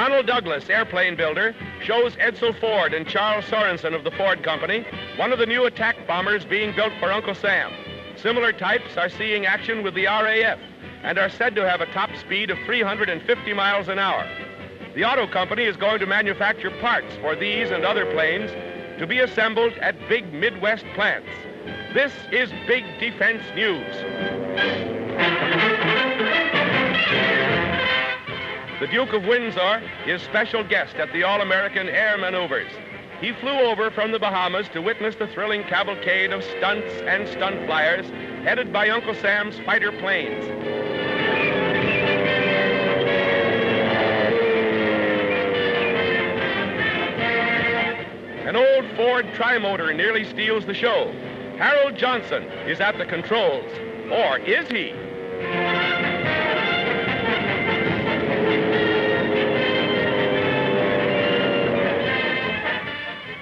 Donald Douglas, airplane builder, shows Edsel Ford and Charles Sorensen of the Ford Company one of the new attack bombers being built for Uncle Sam. Similar types are seeing action with the RAF and are said to have a top speed of 350 miles an hour. The auto company is going to manufacture parts for these and other planes to be assembled at big Midwest plants. This is Big Defense News. The Duke of Windsor is special guest at the All-American Air Maneuvers. He flew over from the Bahamas to witness the thrilling cavalcade of stunts and stunt flyers headed by Uncle Sam's fighter planes. An old Ford trimotor nearly steals the show. Harold Johnson is at the controls. Or is he?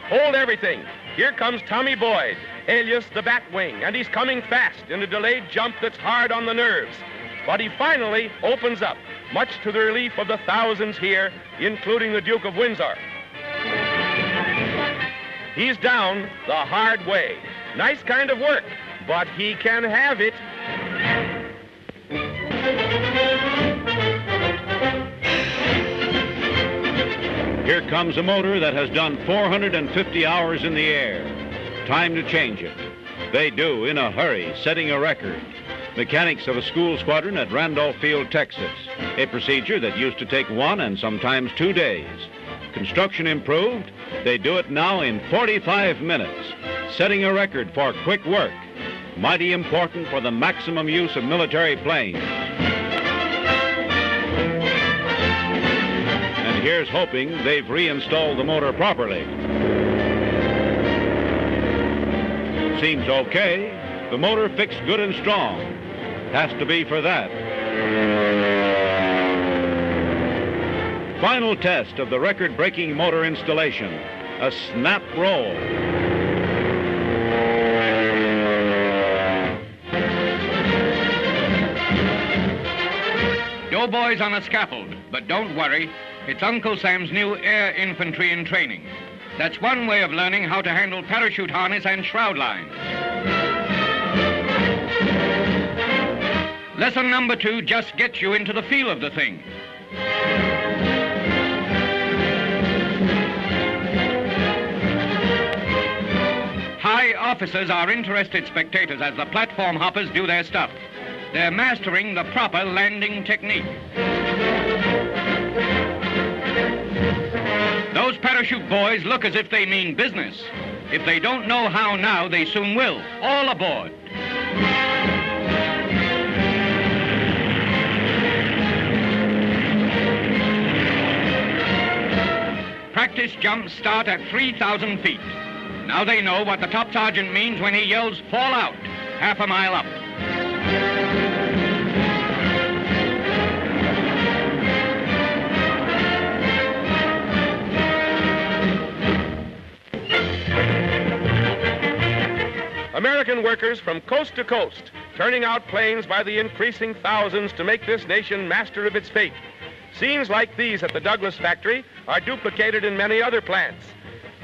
Hold everything. Here comes Tommy Boyd, alias the Batwing, and he's coming fast in a delayed jump that's hard on the nerves. But he finally opens up, much to the relief of the thousands here, including the Duke of Windsor. He's down the hard way. Nice kind of work, but he can have it. Here comes a motor that has done 450 hours in the air. Time to change it. They do, in a hurry, setting a record. Mechanics of a school squadron at Randolph Field, Texas. A procedure that used to take 1 and sometimes 2 days. Construction improved. They do it now in 45 minutes, setting a record for quick work. Mighty important for the maximum use of military planes. And here's hoping they've reinstalled the motor properly. Seems okay. The motor fixed good and strong. Has to be for that. Final test of the record-breaking motor installation. A snap roll. Doughboys on a scaffold, but don't worry. It's Uncle Sam's new air infantry in training. That's one way of learning how to handle parachute harness and shroud lines. Lesson number 2 just gets you into the feel of the thing. High officers are interested spectators as the platform hoppers do their stuff. They're mastering the proper landing technique. Those parachute boys look as if they mean business. If they don't know how now, they soon will. All aboard. Practice jumps start at 3,000 feet. Now they know what the top sergeant means when he yells, "Fall out," half a mile up. American workers from coast to coast, turning out planes by the increasing thousands to make this nation master of its fate. Scenes like these at the Douglas factory are duplicated in many other plants.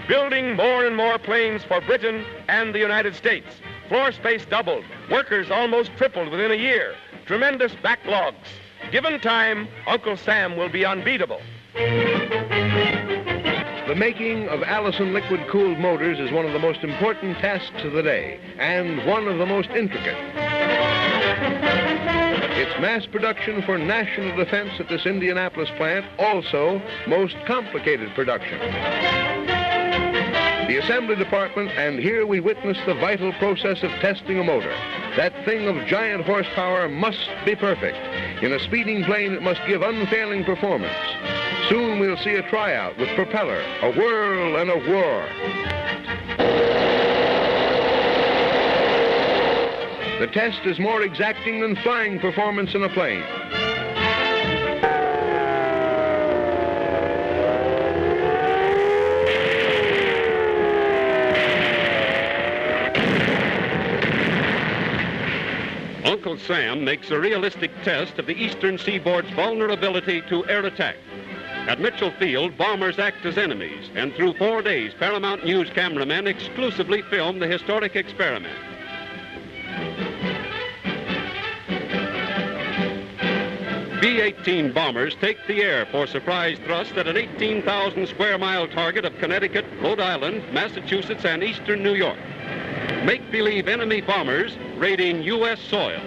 Building more and more planes for Britain and the United States. Floor space doubled. Workers almost tripled within a year. Tremendous backlogs. Given time, Uncle Sam will be unbeatable. The making of Allison liquid-cooled motors is one of the most important tasks of the day, and one of the most intricate. Its mass production for national defense at this Indianapolis plant, also most complicated production. The assembly department, and here we witness the vital process of testing a motor. That thing of giant horsepower must be perfect. In a speeding plane, it must give unfailing performance. Soon we'll see a tryout with propeller, a whirl and a whir. The test is more exacting than flying performance in a plane. Uncle Sam makes a realistic test of the eastern seaboard's vulnerability to air attack. At Mitchell Field, bombers act as enemies, and through 4 days, Paramount News cameramen exclusively filmed the historic experiment. B-18 bombers take the air for surprise thrust at an 18,000 square mile target of Connecticut, Rhode Island, Massachusetts, and eastern New York. Make-believe enemy bombers raiding U.S. soil.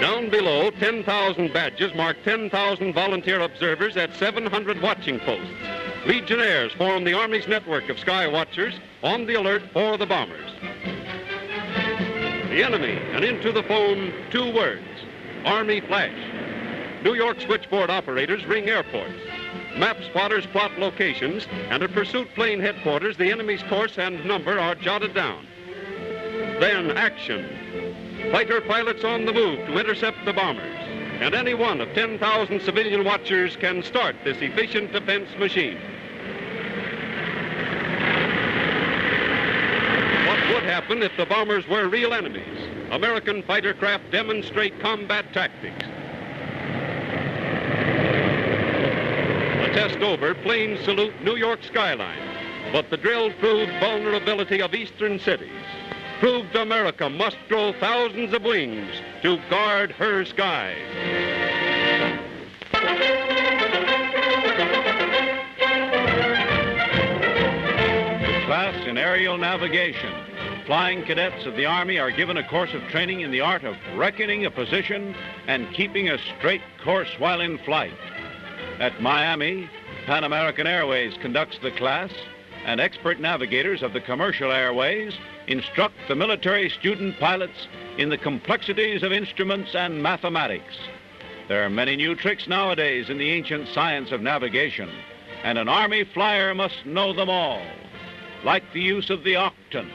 Down below, 10,000 badges mark 10,000 volunteer observers at 700 watching posts. Legionnaires form the Army's network of sky watchers on the alert for the bombers. The enemy, and into the phone, 2 words, Army flash. New York switchboard operators ring airports. Map spotters plot locations, and at pursuit plane headquarters, the enemy's course and number are jotted down. Then action. Fighter pilots on the move to intercept the bombers, and any one of 10,000 civilian watchers can start this efficient defense machine. What would happen if the bombers were real enemies? American fighter craft demonstrate combat tactics. The test over, planes salute New York skyline, but the drill proved vulnerability of eastern cities. Proved America must grow thousands of wings to guard her skies. Class in aerial navigation. Flying cadets of the Army are given a course of training in the art of reckoning a position and keeping a straight course while in flight. At Miami, Pan American Airways conducts the class, and expert navigators of the commercial airways instruct the military student pilots in the complexities of instruments and mathematics. There are many new tricks nowadays in the ancient science of navigation, and an Army flyer must know them all, like the use of the octant.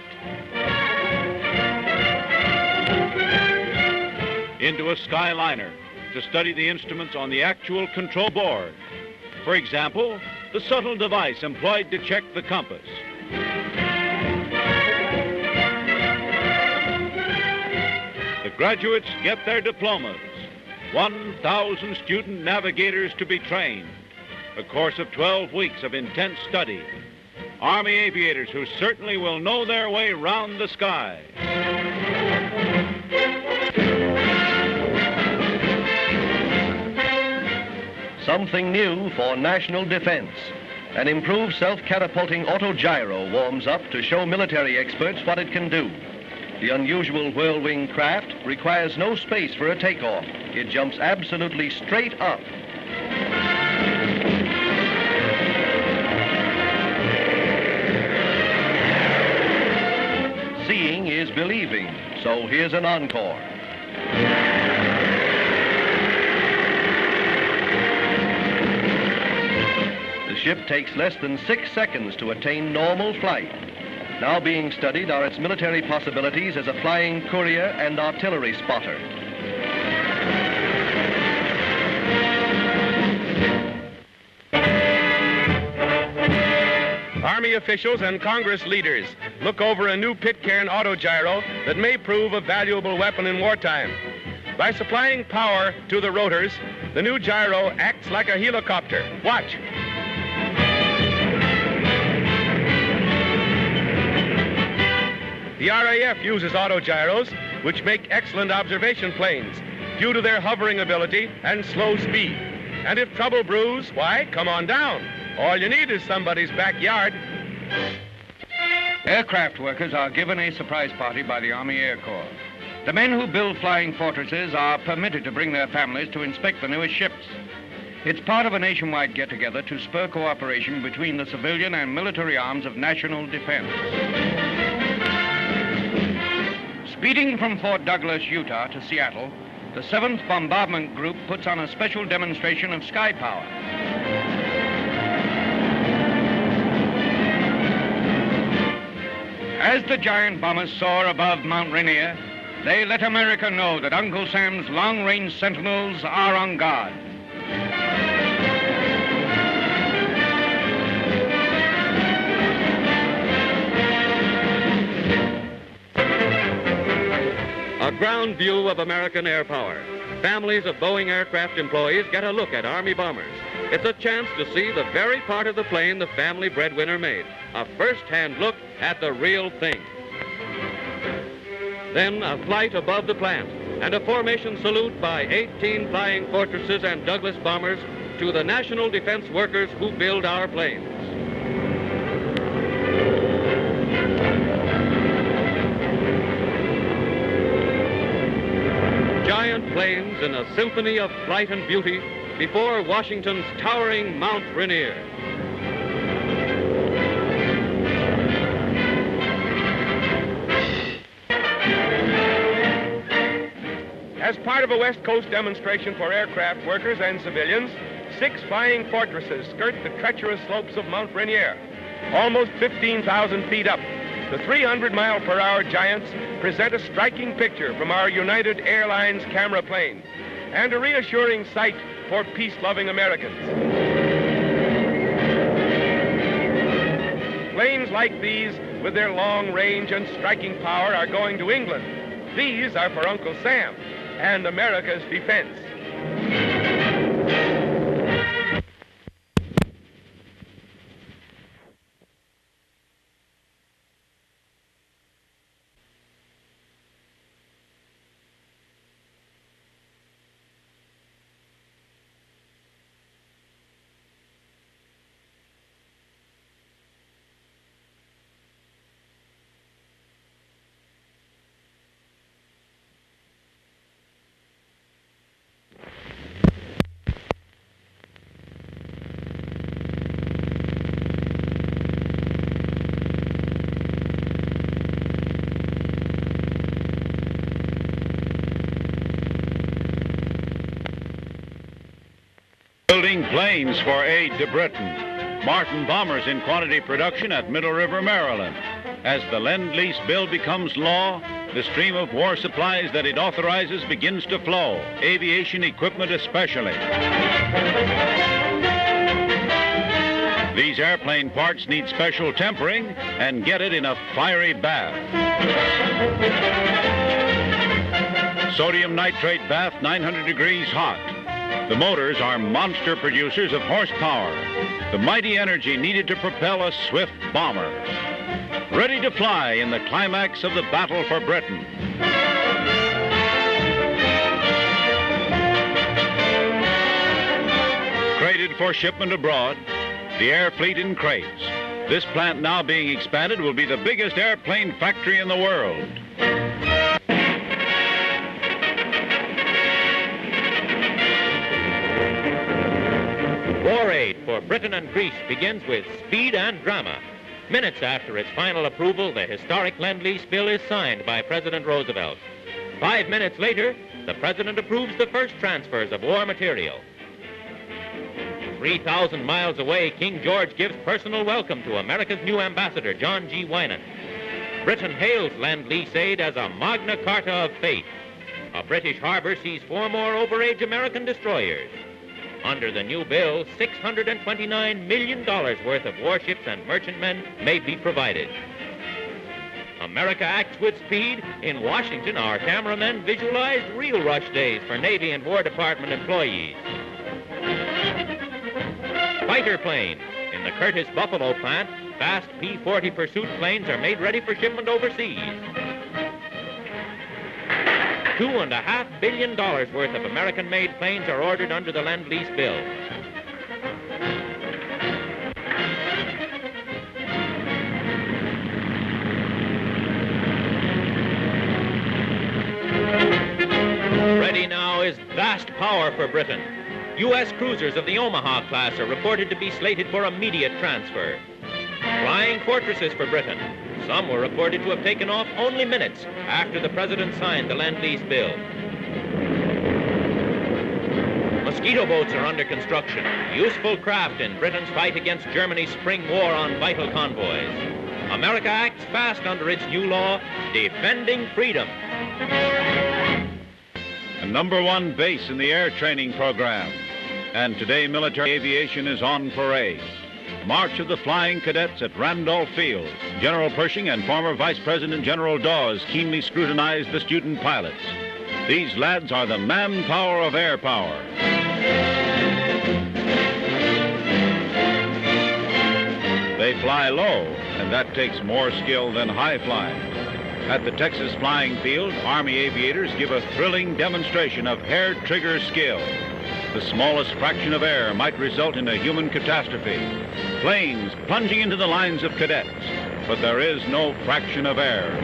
Into a skyliner to study the instruments on the actual control board. For example, the subtle device employed to check the compass. The graduates get their diplomas. 1,000 student navigators to be trained. A course of 12 weeks of intense study. Army aviators who certainly will know their way round the sky. Something new for national defense. An improved self-catapulting autogyro warms up to show military experts what it can do. The unusual whirlwing craft requires no space for a takeoff. It jumps absolutely straight up. Seeing is believing, so here's an encore. The ship takes less than 6 seconds to attain normal flight. Now being studied are its military possibilities as a flying courier and artillery spotter. Army officials and Congress leaders look over a new Pitcairn autogyro that may prove a valuable weapon in wartime. By supplying power to the rotors, the new gyro acts like a helicopter. Watch. The RAF uses autogyros, which make excellent observation planes due to their hovering ability and slow speed. And if trouble brews, why, come on down. All you need is somebody's backyard. Aircraft workers are given a surprise party by the Army Air Corps. The men who build flying fortresses are permitted to bring their families to inspect the newest ships. It's part of a nationwide get-together to spur cooperation between the civilian and military arms of national defense. Speeding from Fort Douglas, Utah to Seattle, the 7th Bombardment Group puts on a special demonstration of sky power. As the giant bombers soar above Mount Rainier, they let America know that Uncle Sam's long-range sentinels are on guard. A ground view of American air power. Families of Boeing aircraft employees get a look at Army bombers. It's a chance to see the very part of the plane the family breadwinner made. A first-hand look at the real thing. Then a flight above the plant and a formation salute by 18 Flying Fortresses and Douglas bombers to the national defense workers who build our planes. Giant planes in a symphony of flight and beauty before Washington's towering Mount Rainier. As part of a West Coast demonstration for aircraft workers and civilians, 6 Flying Fortresses skirt the treacherous slopes of Mount Rainier, almost 15,000 feet up. The 300-mile-per-hour giants present a striking picture from our United Airlines camera plane and a reassuring sight for peace-loving Americans. Planes like these, with their long range and striking power, are going to England. These are for Uncle Sam and America's defense. Building planes for aid to Britain. Martin bombers in quantity production at Middle River, Maryland. As the Lend-Lease bill becomes law, the stream of war supplies that it authorizes begins to flow, aviation equipment especially. These airplane parts need special tempering and get it in a fiery bath. Sodium nitrate bath, 900 degrees hot. The motors are monster producers of horsepower, the mighty energy needed to propel a swift bomber. Ready to fly in the climax of the battle for Britain. Crated for shipment abroad, the air fleet in crates. This plant now being expanded will be the biggest airplane factory in the world. War aid for Britain and Greece begins with speed and drama. Minutes after its final approval, the historic Lend-Lease bill is signed by President Roosevelt. 5 minutes later, the President approves the first transfers of war material. 3,000 miles away, King George gives personal welcome to America's new ambassador, John G. Winan. Britain hails Lend-Lease aid as a Magna Carta of faith. A British harbor sees 4 more overage American destroyers. Under the new bill, $629 million worth of warships and merchantmen may be provided. America acts with speed. In Washington, our cameramen visualized real rush days for Navy and War Department employees. Fighter planes. In the Curtiss Buffalo plant, fast P-40 pursuit planes are made ready for shipment overseas. $2.5 billion worth of American-made planes are ordered under the Lend-Lease bill. Ready now is vast power for Britain. U.S. cruisers of the Omaha class are reported to be slated for immediate transfer. Flying Fortresses for Britain. Some were reported to have taken off only minutes after the President signed the Lend-Lease bill. Mosquito boats are under construction, useful craft in Britain's fight against Germany's spring war on vital convoys. America acts fast under its new law, defending freedom. A #1 base in the air training program. And today, military aviation is on parade. March of the Flying Cadets at Randolph Field. General Pershing and former Vice President General Dawes keenly scrutinized the student pilots. These lads are the manpower of air power. They fly low, and that takes more skill than high flying. At the Texas Flying Field, Army aviators give a thrilling demonstration of hair-trigger skill. The smallest fraction of error might result in a human catastrophe. Planes plunging into the lines of cadets, but there is no fraction of error.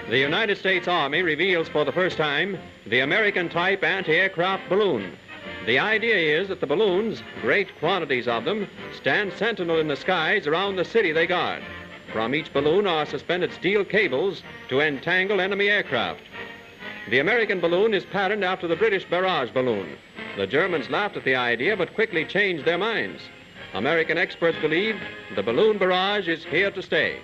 The United States Army reveals for the first time the American-type anti-aircraft balloon. The idea is that the balloons, great quantities of them, stand sentinel in the skies around the city they guard. From each balloon are suspended steel cables to entangle enemy aircraft. The American balloon is patterned after the British barrage balloon. The Germans laughed at the idea but quickly changed their minds. American experts believe the balloon barrage is here to stay.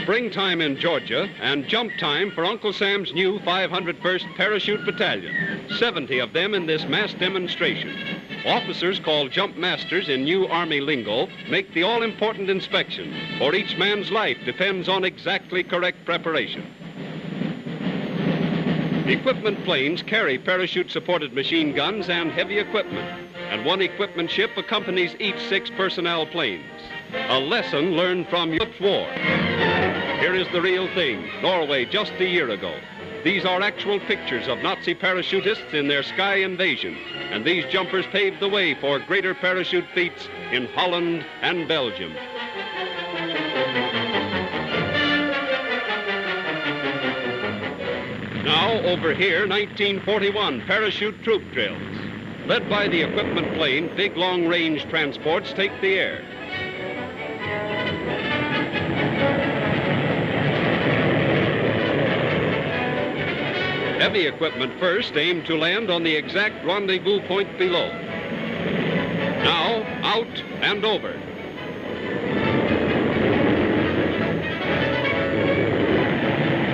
Springtime in Georgia and jump time for Uncle Sam's new 501st Parachute Battalion. 70 of them in this mass demonstration. Officers, called jump masters in new Army lingo, make the all-important inspection, for each man's life depends on exactly correct preparation. Equipment planes carry parachute-supported machine guns and heavy equipment, and one equipment ship accompanies each 6 personnel planes. A lesson learned from Europe's war. Here is the real thing, Norway just a year ago. These are actual pictures of Nazi parachutists in their sky invasion, and these jumpers paved the way for greater parachute feats in Holland and Belgium. Now, over here, 1941 parachute troop drills. Led by the equipment plane, big long-range transports take the air. Heavy equipment first aimed to land on the exact rendezvous point below. Now, out and over.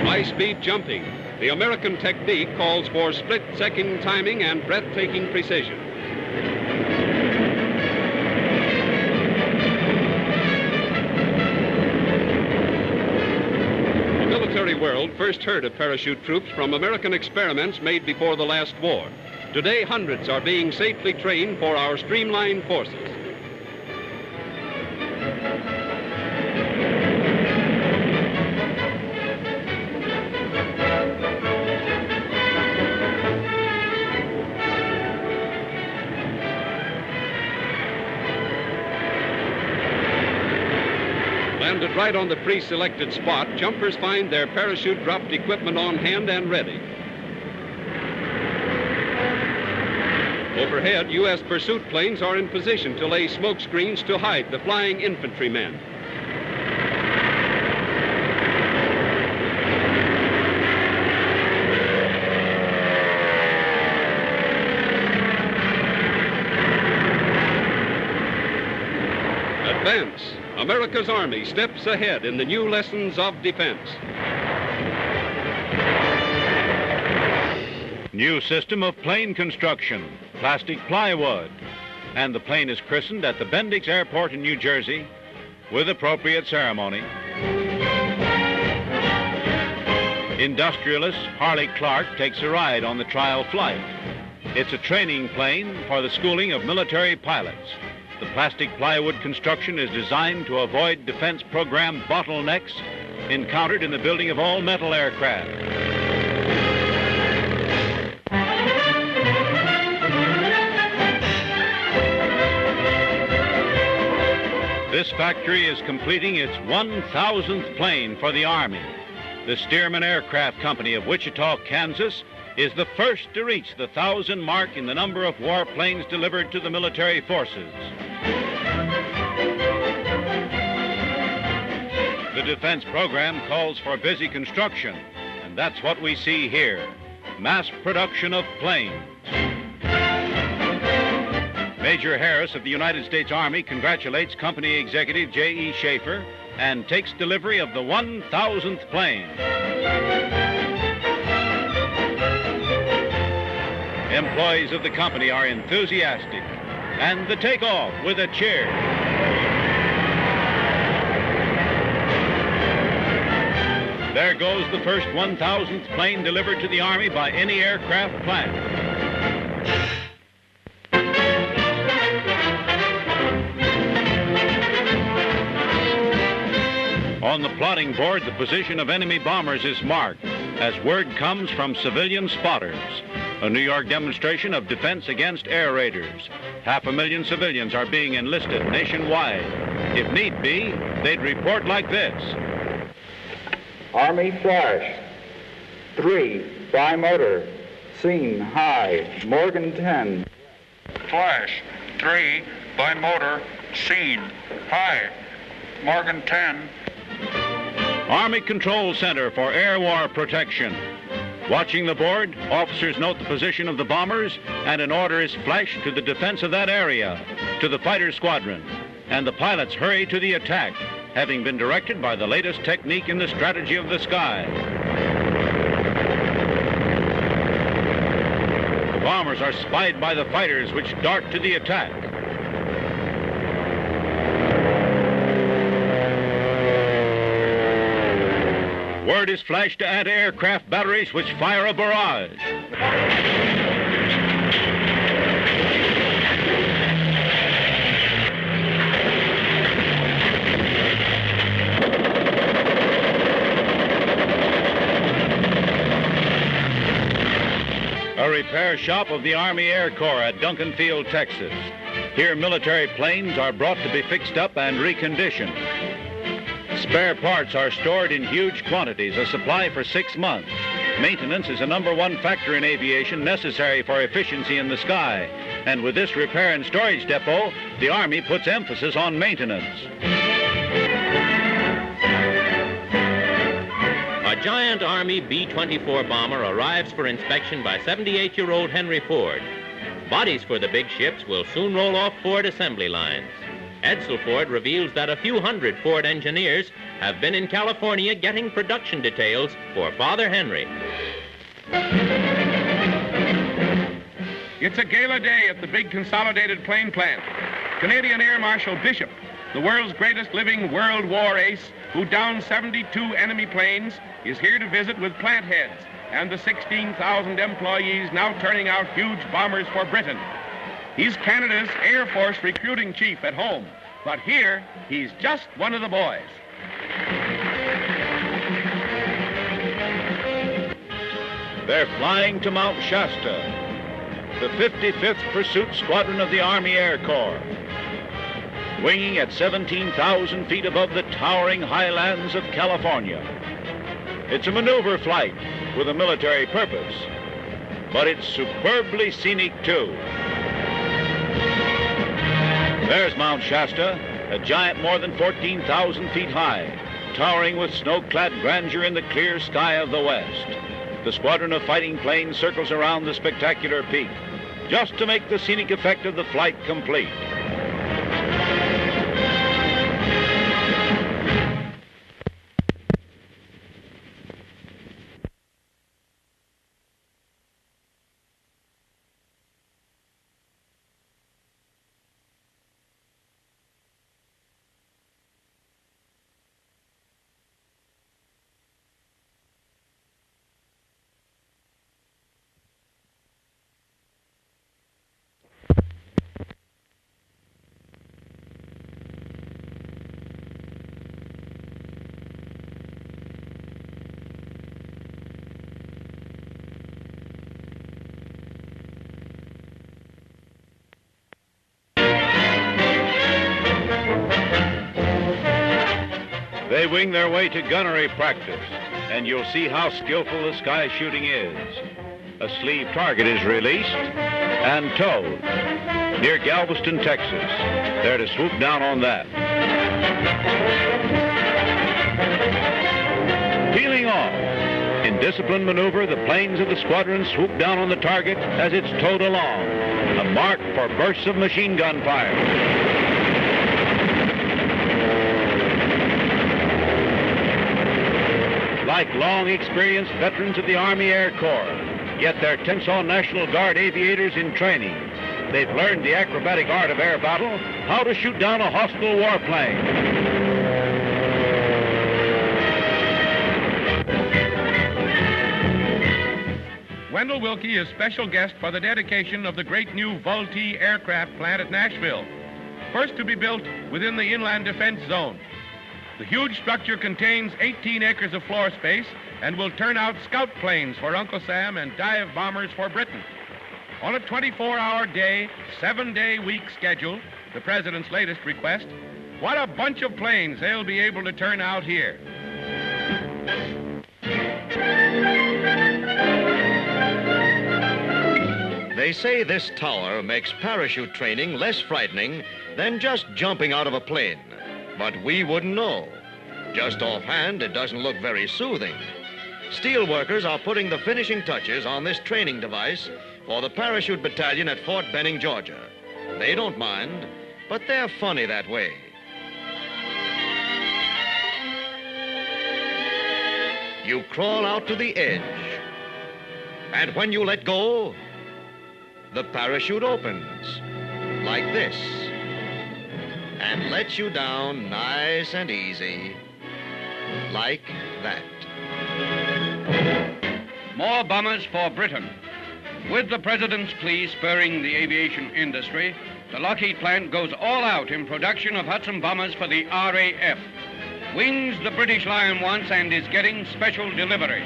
High-speed jumping. The American technique calls for split-second timing and breathtaking precision. The military world first heard of parachute troops from American experiments made before the last war. Today, hundreds are being safely trained for our streamlined forces. Landed right on the pre-selected spot, jumpers find their parachute-dropped equipment on hand and ready. Overhead, U.S. pursuit planes are in position to lay smoke screens to hide the flying infantrymen. Advance. America's Army steps ahead in the new lessons of defense. New system of plane construction, plastic plywood. And the plane is christened at the Bendix Airport in New Jersey with appropriate ceremony. Industrialist Harley Clark takes a ride on the trial flight. It's a training plane for the schooling of military pilots. The plastic plywood construction is designed to avoid defense program bottlenecks encountered in the building of all metal aircraft. This factory is completing its 1,000th plane for the Army. The Stearman Aircraft Company of Wichita, Kansas, is the first to reach the 1,000 mark in the number of warplanes delivered to the military forces. The defense program calls for busy construction, and that's what we see here, mass production of planes. Major Harris of the United States Army congratulates Company Executive J.E. Schaefer and takes delivery of the 1,000th plane. Employees of the company are enthusiastic, and the takeoff with a cheer. There goes the first 1,000th plane delivered to the Army by any aircraft plant. On the plotting board, the position of enemy bombers is marked as word comes from civilian spotters. A New York demonstration of defense against air raiders. 500,000 civilians are being enlisted nationwide. If need be, they'd report like this. Army flash. 3, bimotor. Scene high. Morgan 10. Flash. 3, bimotor. Scene high. Morgan 10. Army Control Center for Air War Protection. Watching the board, officers note the position of the bombers, and an order is flashed to the defense of that area, to the fighter squadron, and the pilots hurry to the attack, having been directed by the latest technique in the strategy of the sky. The bombers are spied by the fighters, which dart to the attack. Word is flashed to anti-aircraft batteries, which fire a barrage. A repair shop of the Army Air Corps at Duncan Field, Texas. Here, military planes are brought to be fixed up and reconditioned. Spare parts are stored in huge quantities, a supply for 6 months. Maintenance is a #1 factor in aviation necessary for efficiency in the sky. And with this repair and storage depot, the Army puts emphasis on maintenance. A giant Army B-24 bomber arrives for inspection by 78-year-old Henry Ford. Bodies for the big ships will soon roll off Ford assembly lines. Edsel Ford reveals that a few hundred Ford engineers have been in California getting production details for Father Henry. It's a gala day at the big consolidated plane plant. Canadian Air Marshal Bishop, the world's greatest living World War ace, who downed 72 enemy planes, is here to visit with plant heads and the 16,000 employees now turning out huge bombers for Britain. He's Canada's Air Force recruiting chief at home, but here, he's just one of the boys. They're flying to Mount Shasta, the 55th Pursuit Squadron of the Army Air Corps, winging at 17,000 feet above the towering highlands of California. It's a maneuver flight with a military purpose, but it's superbly scenic too. There's Mount Shasta, a giant more than 14,000 feet high, towering with snow-clad grandeur in the clear sky of the west. The squadron of fighting planes circles around the spectacular peak, just to make the scenic effect of the flight complete. They wing their way to gunnery practice, and you'll see how skillful the sky shooting is. A sleeve target is released and towed near Galveston, Texas. They're to swoop down on that. Peeling off. In disciplined maneuver, the planes of the squadron swoop down on the target as it's towed along, a mark for bursts of machine gun fire. Like long-experienced veterans of the Army Air Corps, Yet they're Tensaw National Guard aviators in training. They've learned the acrobatic art of air battle, how to shoot down a hostile warplane. Wendell Wilkie is special guest for the dedication of the great new Vultee aircraft plant at Nashville, first to be built within the Inland Defense Zone. The huge structure contains 18 acres of floor space and will turn out scout planes for Uncle Sam and dive bombers for Britain. On a 24-hour day, 7-day week schedule, the President's latest request, what a bunch of planes they'll be able to turn out here. They say this tower makes parachute training less frightening than just jumping out of a plane. But we wouldn't know. Just offhand, it doesn't look very soothing. Steelworkers are putting the finishing touches on this training device for the parachute battalion at Fort Benning, Georgia. They don't mind, but they're funny that way. You crawl out to the edge, and when you let go, the parachute opens like this and lets you down nice and easy, like that. More bombers for Britain. With the President's plea spurring the aviation industry, the Lockheed plant goes all out in production of Hudson bombers for the RAF. Wings the British Lion wants and is getting special delivery.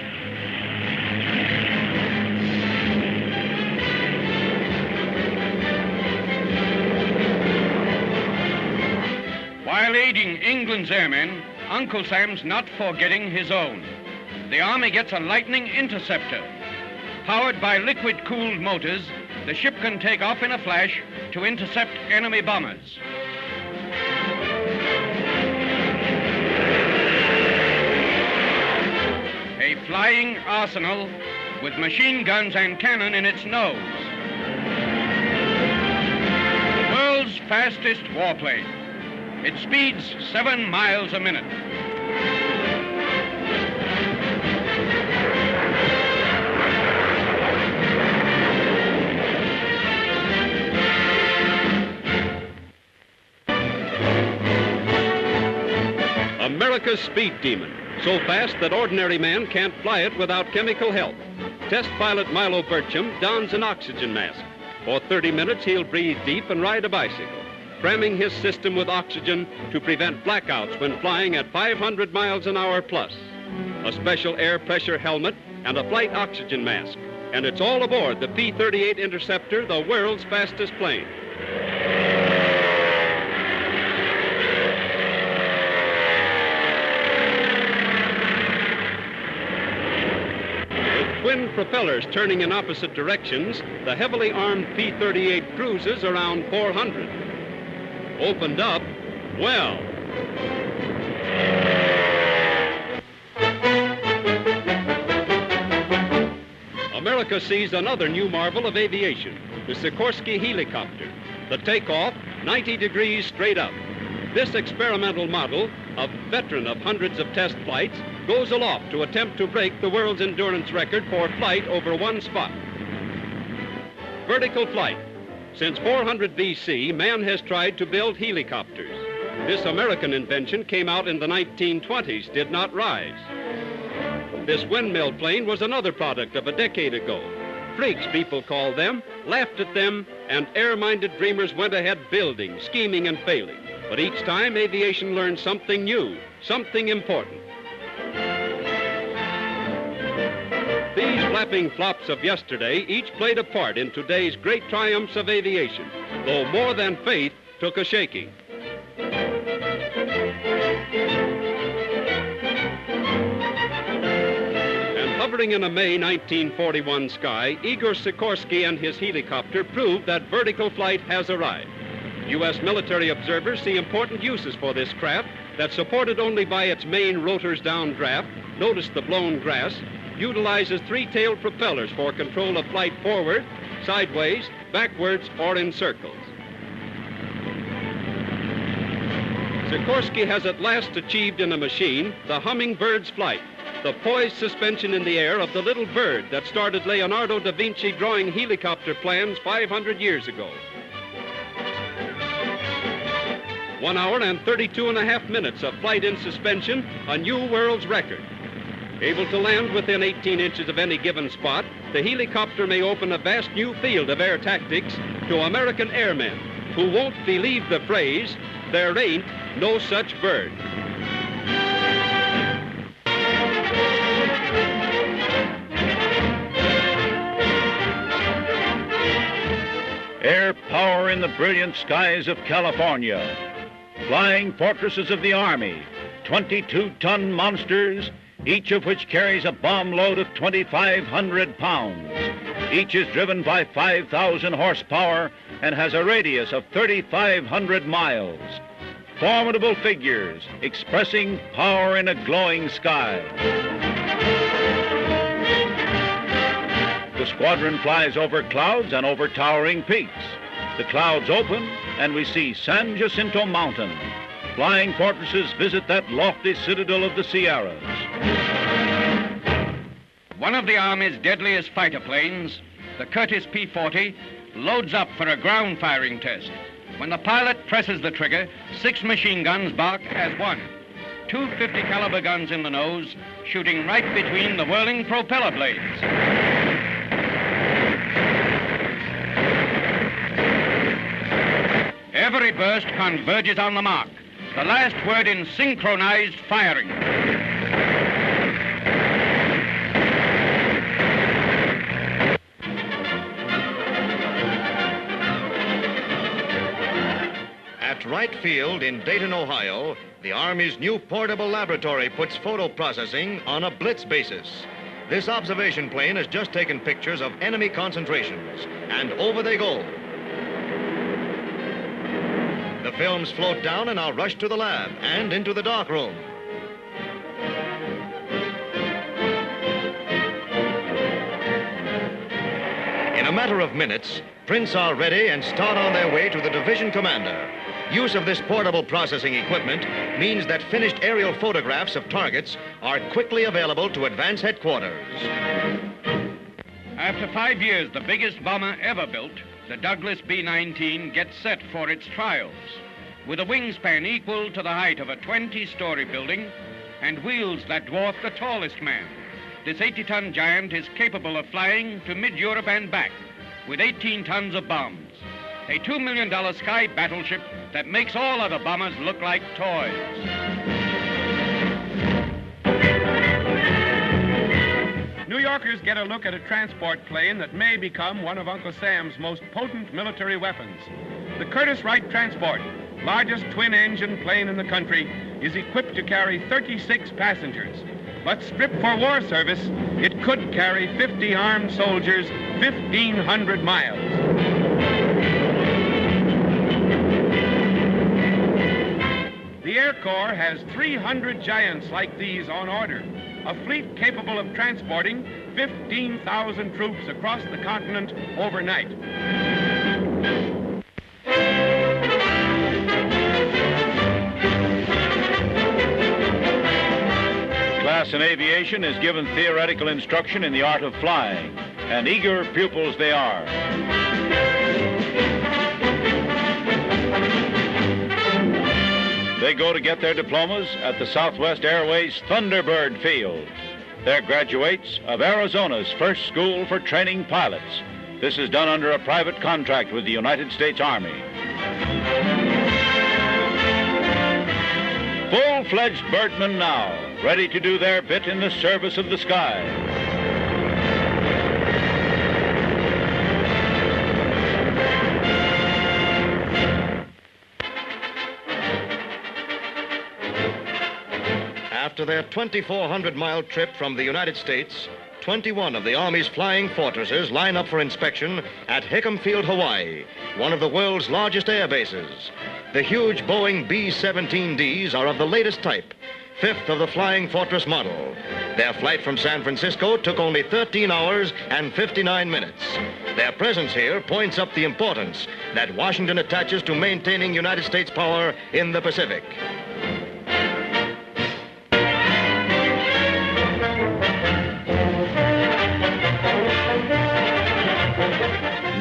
While aiding England's airmen, Uncle Sam's not forgetting his own. The Army gets a Lightning interceptor. Powered by liquid-cooled motors, the ship can take off in a flash to intercept enemy bombers. A flying arsenal with machine guns and cannon in its nose. The world's fastest warplane. It speeds 7 miles a minute. America's speed demon, so fast that ordinary man can't fly it without chemical help. Test pilot Milo Burcham dons an oxygen mask. For 30 minutes, he'll breathe deep and ride a bicycle, cramming his system with oxygen to prevent blackouts when flying at 500 miles an hour plus. A special air pressure helmet and a flight oxygen mask. And it's all aboard the P-38 Interceptor, the world's fastest plane. With twin propellers turning in opposite directions, the heavily armed P-38 cruises around 400. Opened up, well. America sees another new marvel of aviation, the Sikorsky helicopter. The takeoff, 90 degrees straight up. This experimental model, a veteran of hundreds of test flights, goes aloft to attempt to break the world's endurance record for flight over one spot. Vertical flight. Since 400 BC, man has tried to build helicopters. This American invention came out in the 1920s, did not rise. This windmill plane was another product of a decade ago. Freaks, people called them, laughed at them, and air-minded dreamers went ahead building, scheming, and failing. But each time, aviation learned something new, something important. These flapping flops of yesterday each played a part in today's great triumphs of aviation, though more than faith took a shaking. And hovering in a May 1941 sky, Igor Sikorsky and his helicopter proved that vertical flight has arrived. U.S. military observers see important uses for this craft that's supported only by its main rotor's downdraft, notice the blown grass, utilizes three-tailed propellers for control of flight forward, sideways, backwards, or in circles. Sikorsky has at last achieved in a machine the hummingbird's flight. the poised suspension in the air of the little bird that started Leonardo da Vinci drawing helicopter plans 500 years ago. 1 hour and 32.5 minutes of flight in suspension, a new world's record. Able to land within 18 inches of any given spot, the helicopter may open a vast new field of air tactics to American airmen who won't believe the phrase, "There ain't no such bird." Air power in the brilliant skies of California. Flying fortresses of the Army, 22-ton monsters, each of which carries a bomb load of 2,500 pounds. Each is driven by 5,000 horsepower and has a radius of 3,500 miles. Formidable figures expressing power in a glowing sky. The squadron flies over clouds and over towering peaks. The clouds open and we see San Jacinto Mountain. Flying fortresses visit that lofty citadel of the Sierras. One of the Army's deadliest fighter planes, the Curtiss P-40, loads up for a ground firing test. When the pilot presses the trigger, 6 machine guns bark as one. 2 50 caliber guns in the nose, shooting right between the whirling propeller blades. Every burst converges on the mark. The last word in synchronized firing. At Wright Field in Dayton, Ohio, the Army's new portable laboratory puts photo processing on a blitz basis. This observation plane has just taken pictures of enemy concentrations, and over they go. The films float down and are rushed to the lab and into the darkroom. In a matter of minutes, prints are ready and start on their way to the division commander. Use of this portable processing equipment means that finished aerial photographs of targets are quickly available to advance headquarters. After 5 years, the biggest bomber ever built, the Douglas B-19 gets set for its trials. With a wingspan equal to the height of a 20-story building and wheels that dwarf the tallest man, this 80-ton giant is capable of flying to mid-Europe and back with 18 tons of bombs. A $2 million sky battleship that makes all other bombers look like toys. New Yorkers get a look at a transport plane that may become one of Uncle Sam's most potent military weapons. The Curtiss Wright Transport, largest twin-engine plane in the country, is equipped to carry 36 passengers. But stripped for war service, it could carry 50 armed soldiers 1,500 miles. The Air Corps has 300 giants like these on order, a fleet capable of transporting 15,000 troops across the continent overnight. Class in aviation is given theoretical instruction in the art of flying, and eager pupils they are. They go to get their diplomas at the Southwest Airways Thunderbird Field. They're graduates of Arizona's first school for training pilots. This is done under a private contract with the United States Army. Full-fledged birdmen now, ready to do their bit in the service of the sky. After their 2,400-mile trip from the United States, 21 of the Army's flying fortresses line up for inspection at Hickam Field, Hawaii, one of the world's largest air bases. The huge Boeing B-17Ds are of the latest type, 5th of the Flying Fortress model. Their flight from San Francisco took only 13 hours and 59 minutes. Their presence here points up the importance that Washington attaches to maintaining United States power in the Pacific.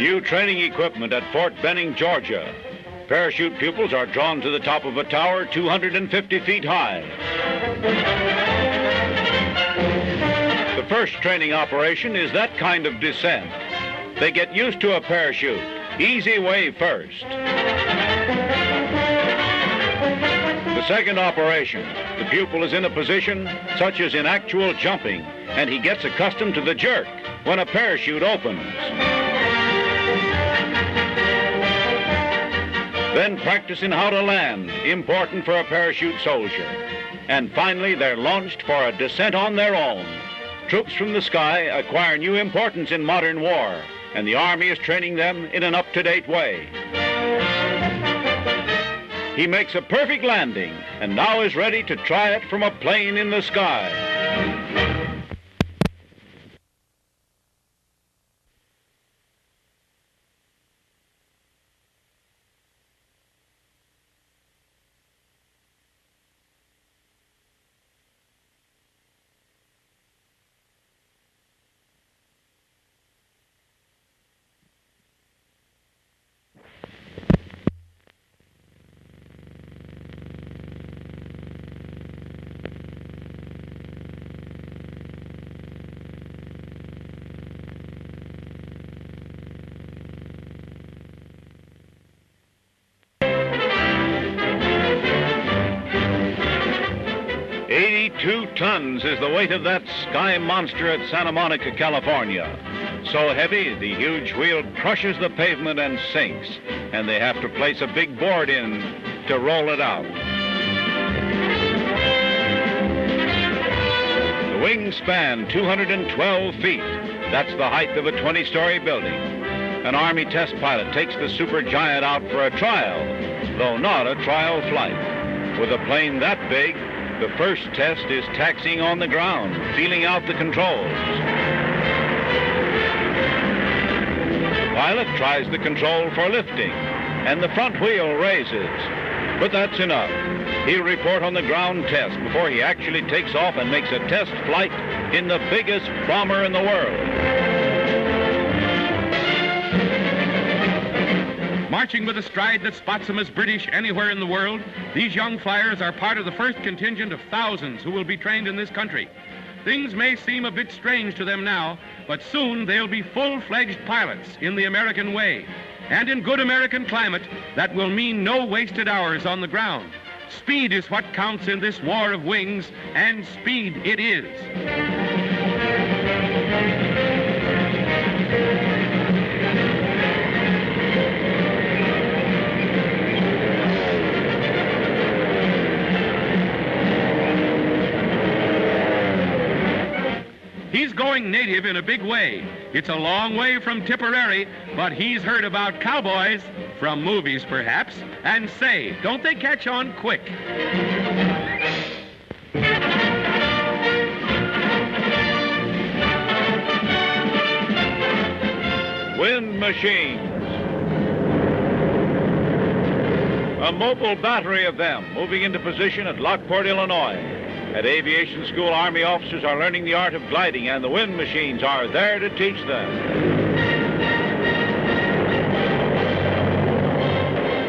New training equipment at Fort Benning, Georgia. Parachute pupils are drawn to the top of a tower 250 feet high. The first training operation is that kind of descent. They get used to a parachute. Easy way first. The second operation, the pupil is in a position such as in actual jumping, and he gets accustomed to the jerk when a parachute opens. Then practicing how to land, important for a parachute soldier. And finally, they're launched for a descent on their own. Troops from the sky acquire new importance in modern war, and the Army is training them in an up-to-date way. He makes a perfect landing, and now is ready to try it from a plane in the sky. 82 tons is the weight of that sky monster at Santa Monica, California. So heavy, the huge wheel crushes the pavement and sinks, and they have to place a big board in to roll it out. The wings span 212 feet. That's the height of a 20-story building. An Army test pilot takes the supergiant out for a trial, though not a trial flight. With a plane that big, the first test is taxiing on the ground, feeling out the controls. The pilot tries the control for lifting, and the front wheel raises. But that's enough. He'll report on the ground test before he actually takes off and makes a test flight in the biggest bomber in the world. Marching with a stride that spots them as British anywhere in the world, these young flyers are part of the first contingent of thousands who will be trained in this country. Things may seem a bit strange to them now, but soon they'll be full-fledged pilots in the American way. And in good American climate, that will mean no wasted hours on the ground. Speed is what counts in this war of wings, and speed it is. He's going native in a big way. It's a long way from Tipperary, but he's heard about cowboys, from movies perhaps, and say, don't they catch on quick? Wind machines. A mobile battery of them moving into position at Lockport, Illinois. At aviation school, Army officers are learning the art of gliding, and the wind machines are there to teach them.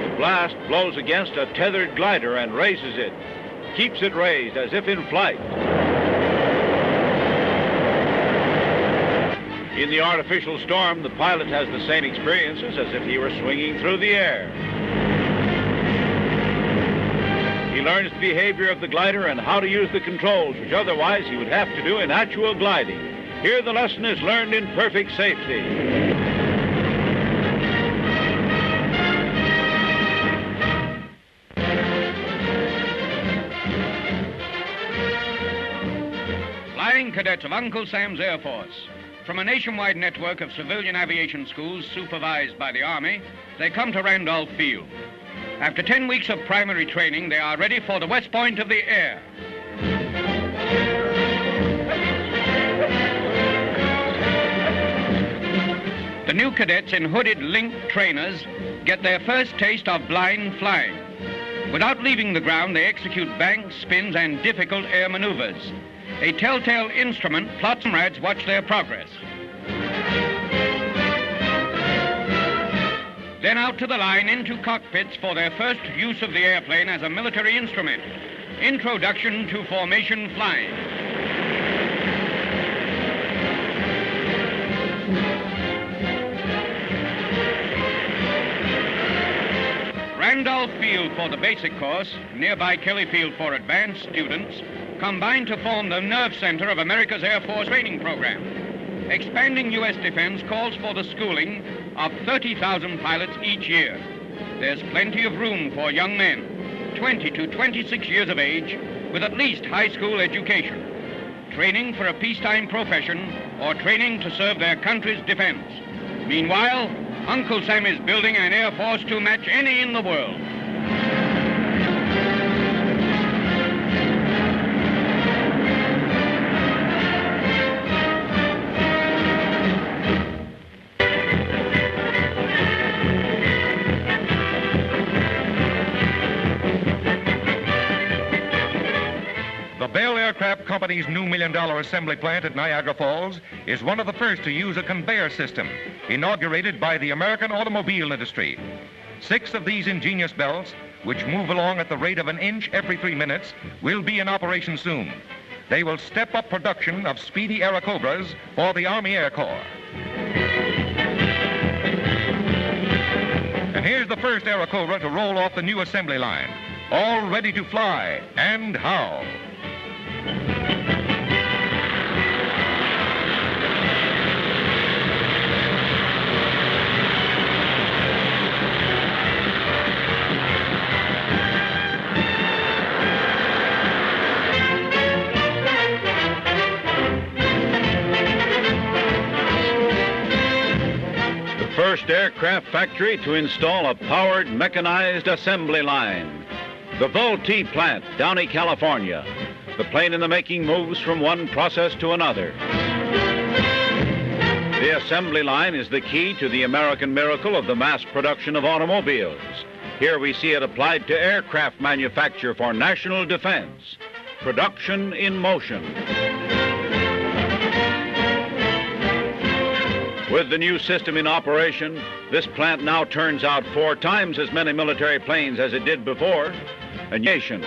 The blast blows against a tethered glider and raises it, keeps it raised as if in flight. In the artificial storm, the pilot has the same experiences as if he were swinging through the air. He learns the behavior of the glider and how to use the controls, which otherwise he would have to do in actual gliding. Here the lesson is learned in perfect safety. Flying cadets of Uncle Sam's Air Force. From a nationwide network of civilian aviation schools supervised by the Army, they come to Randolph Field. After 10 weeks of primary training, they are ready for the West Point of the air. The new cadets in hooded Link trainers get their first taste of blind flying. Without leaving the ground, they execute banks, spins, and difficult air maneuvers. A telltale instrument plots comrades watch their progress. Then out to the line into cockpits for their first use of the airplane as a military instrument. Introduction to formation flying. Randolph Field for the basic course, nearby Kelly Field for advanced students, combine to form the nerve center of America's Air Force training program. Expanding U.S. defense calls for the schooling of 30,000 pilots each year. There's plenty of room for young men, 20 to 26 years of age, with at least high school education, training for a peacetime profession or training to serve their country's defense. Meanwhile, Uncle Sam is building an Air Force to match any in the world. The Bell Aircraft Company's new $1 million assembly plant at Niagara Falls is one of the first to use a conveyor system inaugurated by the American automobile industry. 6 of these ingenious belts, which move along at the rate of an inch every 3 minutes, will be in operation soon. They will step up production of speedy Airacobras for the Army Air Corps. And here's the first Airacobra to roll off the new assembly line, all ready to fly, and how. First aircraft factory to install a powered mechanized assembly line. The Vultee plant, Downey, California. The plane in the making moves from one process to another. The assembly line is the key to the American miracle of the mass production of automobiles. Here we see it applied to aircraft manufacture for national defense. Production in motion. With the new system in operation, this plant now turns out 4 times as many military planes as it did before. A nation.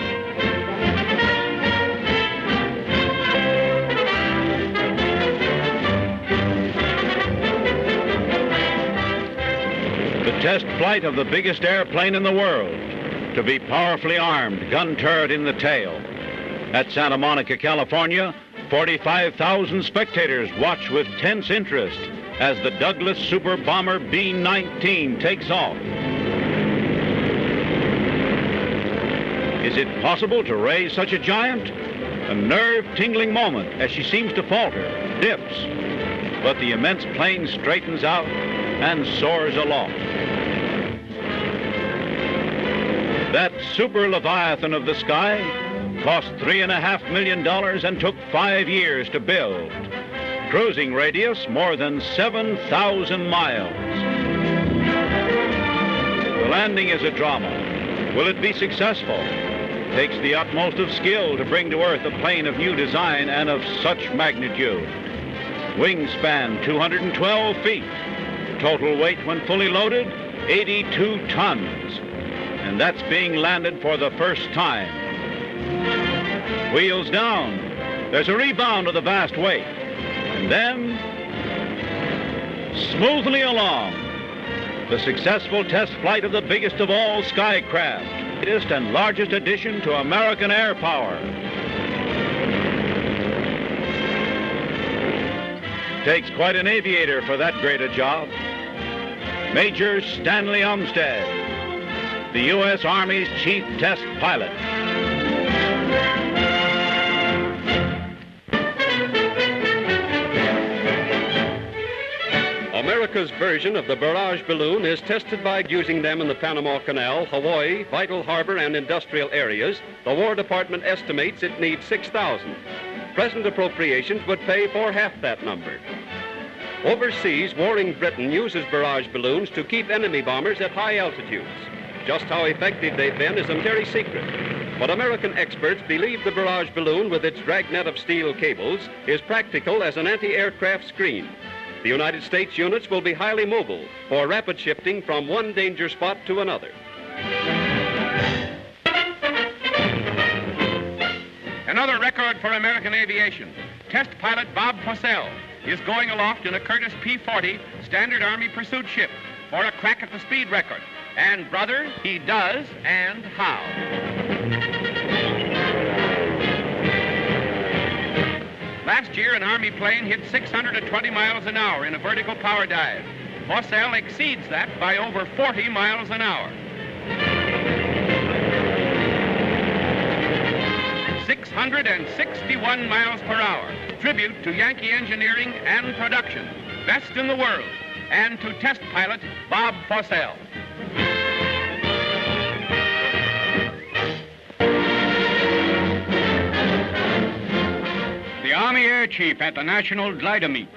The test flight of the biggest airplane in the world, to be powerfully armed, gun turret in the tail. At Santa Monica, California, 45,000 spectators watch with tense interest as the Douglas Super Bomber B-19 takes off. Is it possible to raise such a giant? A nerve-tingling moment as she seems to falter, dips, but the immense plane straightens out and soars aloft. That super leviathan of the sky cost $3.5 million and took 5 years to build. Cruising radius more than 7,000 miles. The landing is a drama. Will it be successful? Takes the utmost of skill to bring to Earth a plane of new design and of such magnitude. Wingspan 212 feet. Total weight when fully loaded, 82 tons. And that's being landed for the first time. Wheels down. There's a rebound of the vast weight. And then, smoothly along, the successful test flight of the biggest of all skycraft, latest and largest addition to American air power. Takes quite an aviator for that great a job. Major Stanley Umstead, the U.S. Army's chief test pilot. America's version of the barrage balloon is tested by using them in the Panama Canal, Hawaii, vital harbor, and industrial areas. The War Department estimates it needs 6,000. Present appropriations would pay for half that number. Overseas, warring Britain uses barrage balloons to keep enemy bombers at high altitudes. Just how effective they've been is a military secret. But American experts believe the barrage balloon with its dragnet of steel cables is practical as an anti-aircraft screen. The United States units will be highly mobile for rapid shifting from one danger spot to another. Another record for American aviation. Test pilot Bob Fossell is going aloft in a Curtiss P-40 Standard Army pursuit ship for a crack at the speed record. And, brother, he does, and how. Last year, an Army plane hit 620 miles an hour in a vertical power dive. Fossell exceeds that by over 40 miles an hour. 661 miles per hour. Tribute to Yankee engineering and production. Best in the world. And to test pilot Bob Fossell. The Army Air Chief at the National Glider Meet.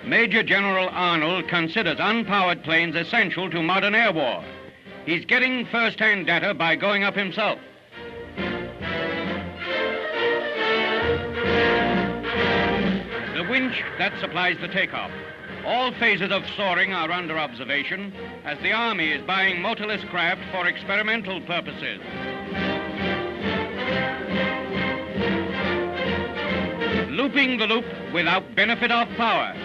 Major General Arnold considers unpowered planes essential to modern air war. He's getting first-hand data by going up himself. The winch that supplies the takeoff. All phases of soaring are under observation as the Army is buying motorless craft for experimental purposes. Looping the loop without benefit of power.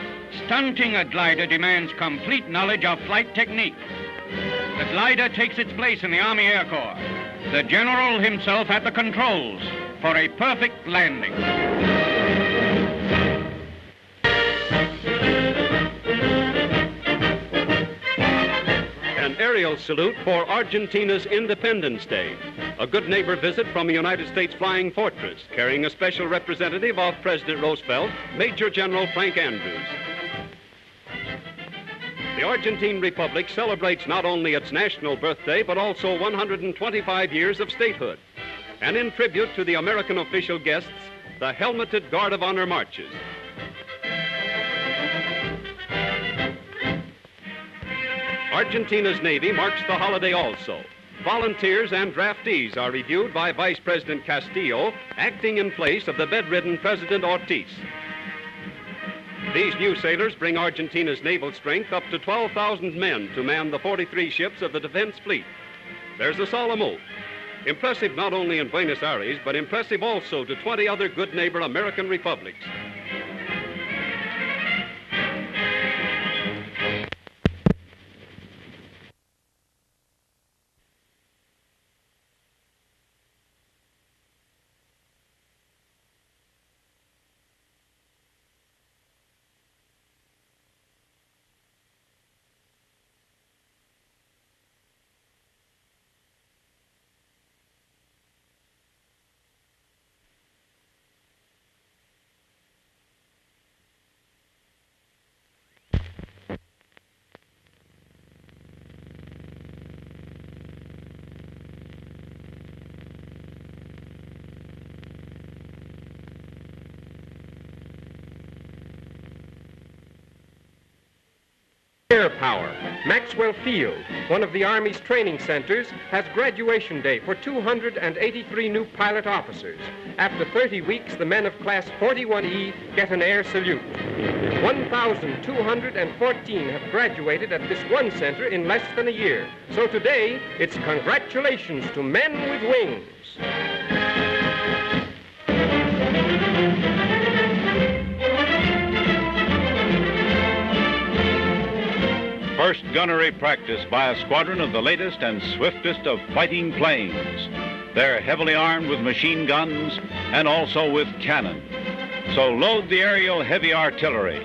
Stunting a glider demands complete knowledge of flight technique. The glider takes its place in the Army Air Corps. The general himself at the controls for a perfect landing. An aerial salute for Argentina's Independence Day. A good neighbor visit from the United States Flying Fortress, carrying a special representative of President Roosevelt, Major General Frank Andrews. The Argentine Republic celebrates not only its national birthday, but also 125 years of statehood. And in tribute to the American official guests, the Helmeted Guard of Honor marches. Argentina's Navy marks the holiday also. Volunteers and draftees are reviewed by Vice President Castillo, acting in place of the bedridden President Ortiz. These new sailors bring Argentina's naval strength up to 12,000 men to man the 43 ships of the defense fleet. There's a solemn oath. Impressive not only in Buenos Aires, but impressive also to 20 other good neighbor American republics. Air Power. Maxwell Field, one of the Army's training centers, has graduation day for 283 new pilot officers. After 30 weeks, the men of Class 41E get an air salute. 1,214 have graduated at this one center in less than a year. So today, it's congratulations to men with wings. First gunnery practice by a squadron of the latest and swiftest of fighting planes. They're heavily armed with machine guns and also with cannon. So load the aerial heavy artillery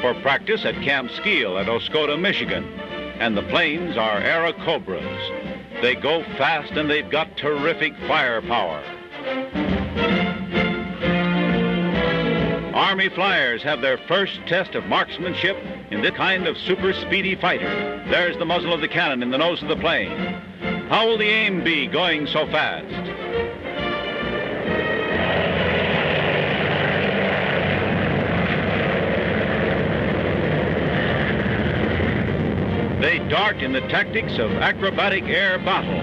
for practice at Camp Skeel at Oscoda, Michigan. And the planes are Airacobras. They go fast and they've got terrific firepower. Army flyers have their first test of marksmanship in this kind of super speedy fighter. There's the muzzle of the cannon in the nose of the plane. How will the aim be going so fast? They dart in the tactics of acrobatic air battle.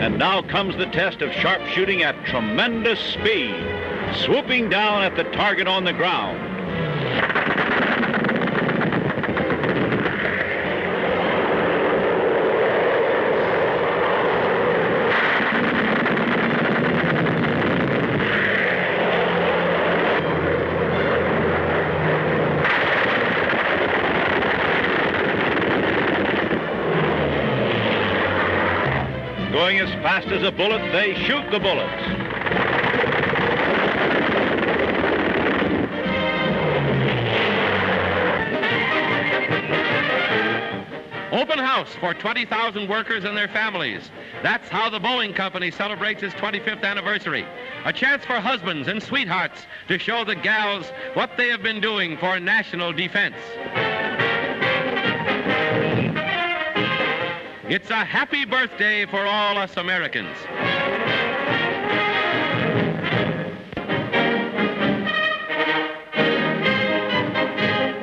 And now comes the test of sharpshooting at tremendous speed, swooping down at the target on the ground. Going as fast as a bullet, they shoot the bullets. Open house for 20,000 workers and their families. That's how the Boeing Company celebrates its 25th anniversary. A chance for husbands and sweethearts to show the gals what they have been doing for national defense. It's a happy birthday for all us Americans.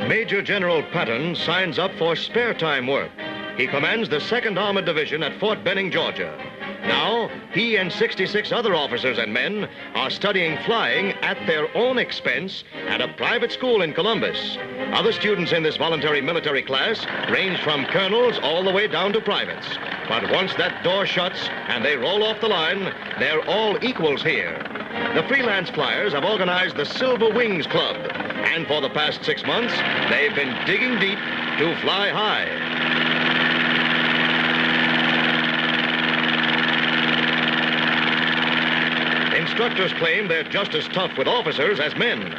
Major General Patton signs up for spare time work. He commands the 2nd Armored Division at Fort Benning, Georgia. Now, he and 66 other officers and men are studying flying at their own expense at a private school in Columbus. Other students in this voluntary military class range from colonels all the way down to privates. But once that door shuts and they roll off the line, they're all equals here. The freelance flyers have organized the Silver Wings Club, and for the past 6 months, they've been digging deep to fly high. Instructors claim they're just as tough with officers as men.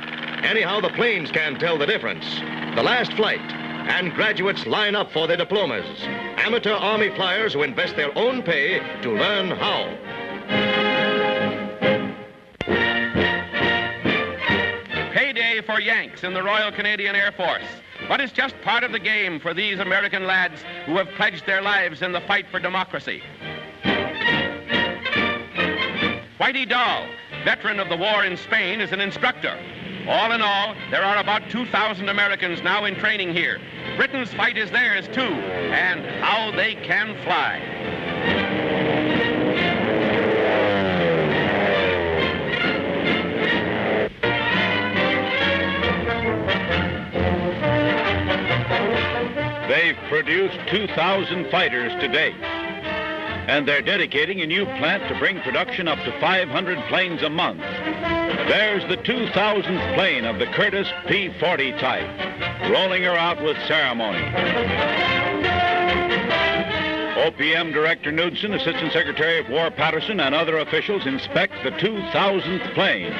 Anyhow, the planes can tell the difference. The last flight, and graduates line up for their diplomas. Amateur Army flyers who invest their own pay to learn how. Payday for Yanks in the Royal Canadian Air Force. But it's just part of the game for these American lads who have pledged their lives in the fight for democracy. Whitey Dahl, veteran of the war in Spain, is an instructor. All in all, there are about 2,000 Americans now in training here. Britain's fight is theirs, too, and how they can fly. They've produced 2,000 fighters to date. And they're dedicating a new plant to bring production up to 500 planes a month. There's the 2,000th plane of the Curtiss P-40 type, rolling her out with ceremony. OPM Director Knudsen, Assistant Secretary of War Patterson, and other officials inspect the 2,000th plane.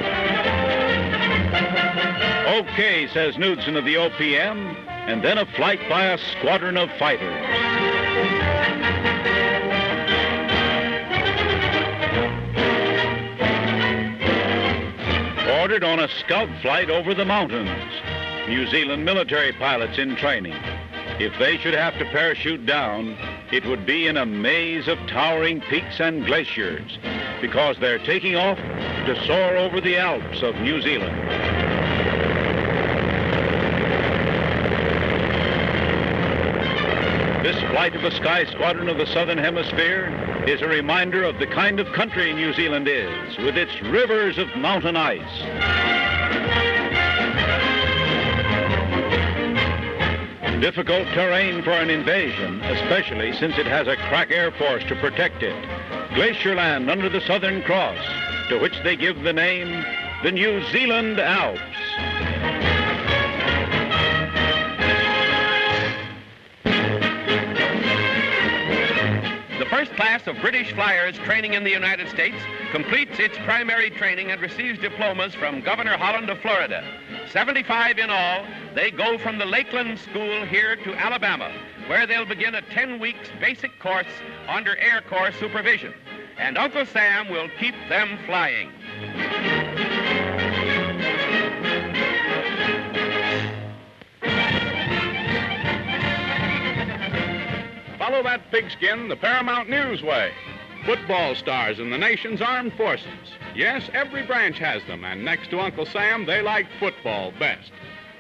Okay, says Knudsen of the OPM, and then a flight by a squadron of fighters. Ordered on a scout flight over the mountains. New Zealand military pilots in training. If they should have to parachute down, it would be in a maze of towering peaks and glaciers, because they're taking off to soar over the Alps of New Zealand. This flight of a sky squadron of the Southern Hemisphere is a reminder of the kind of country New Zealand is, with its rivers of mountain ice. Difficult terrain for an invasion, especially since it has a crack air force to protect it. Glacier land under the Southern Cross, to which they give the name the New Zealand Alps. The first class of British flyers training in the United States completes its primary training and receives diplomas from Governor Holland of Florida. 75 in all. They go from the Lakeland School here to Alabama, where they'll begin a 10 weeks basic course under Air Corps supervision. And Uncle Sam will keep them flying. Follow that pigskin the Paramount News way. Football stars in the nation's armed forces. Yes, every branch has them, and next to Uncle Sam, they like football best.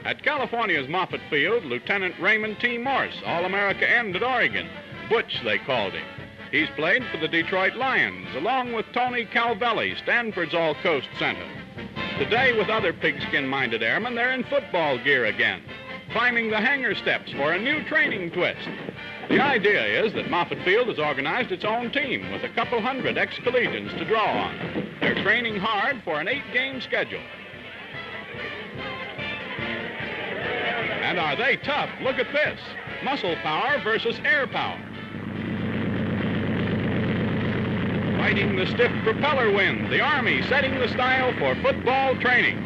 At California's Moffett Field, Lieutenant Raymond T. Morse, All-America end at Oregon. Butch, they called him. He's played for the Detroit Lions, along with Tony Calvelli, Stanford's All-Coast center. Today, with other pigskin-minded airmen, they're in football gear again, climbing the hangar steps for a new training twist. The idea is that Moffett Field has organized its own team with a couple hundred ex-collegians to draw on. They're training hard for an 8-game schedule. And are they tough? Look at this. Muscle power versus air power. Fighting the stiff propeller wind, the Army setting the style for football training.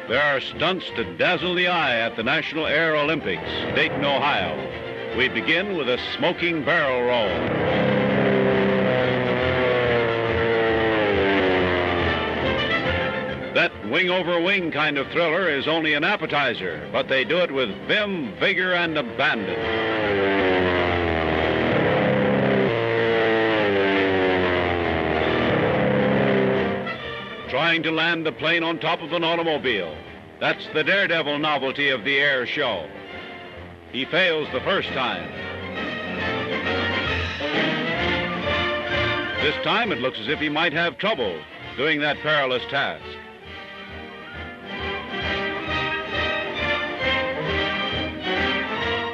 There are stunts to dazzle the eye at the National Air Olympics, Dayton, Ohio. We begin with a smoking barrel roll. That wing-over-wing kind of thriller is only an appetizer, but they do it with vim, vigor, and abandon. Trying to land the plane on top of an automobile. That's the daredevil novelty of the air show. He fails the first time. This time it looks as if he might have trouble doing that perilous task.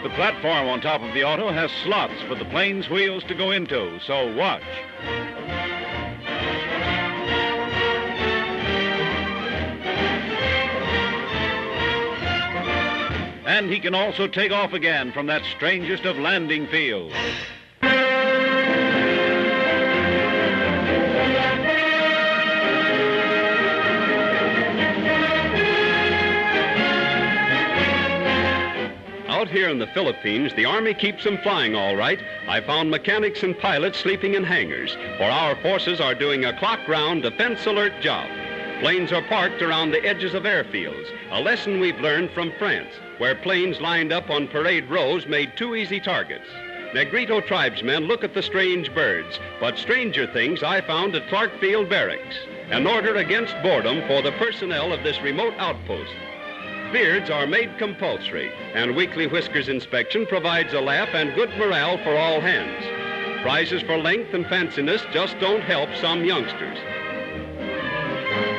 The platform on top of the auto has slots for the plane's wheels to go into, so watch. And he can also take off again from that strangest of landing fields. Out here in the Philippines, the Army keeps them flying all right. I found mechanics and pilots sleeping in hangars, for our forces are doing a clock-round defense alert job. Planes are parked around the edges of airfields, a lesson we've learned from France, where planes lined up on parade rows made two easy targets. Negrito tribesmen look at the strange birds, but stranger things I found at Clark Field Barracks, an order against boredom for the personnel of this remote outpost. Beards are made compulsory, and weekly whiskers inspection provides a laugh and good morale for all hands. Prizes for length and fanciness just don't help some youngsters.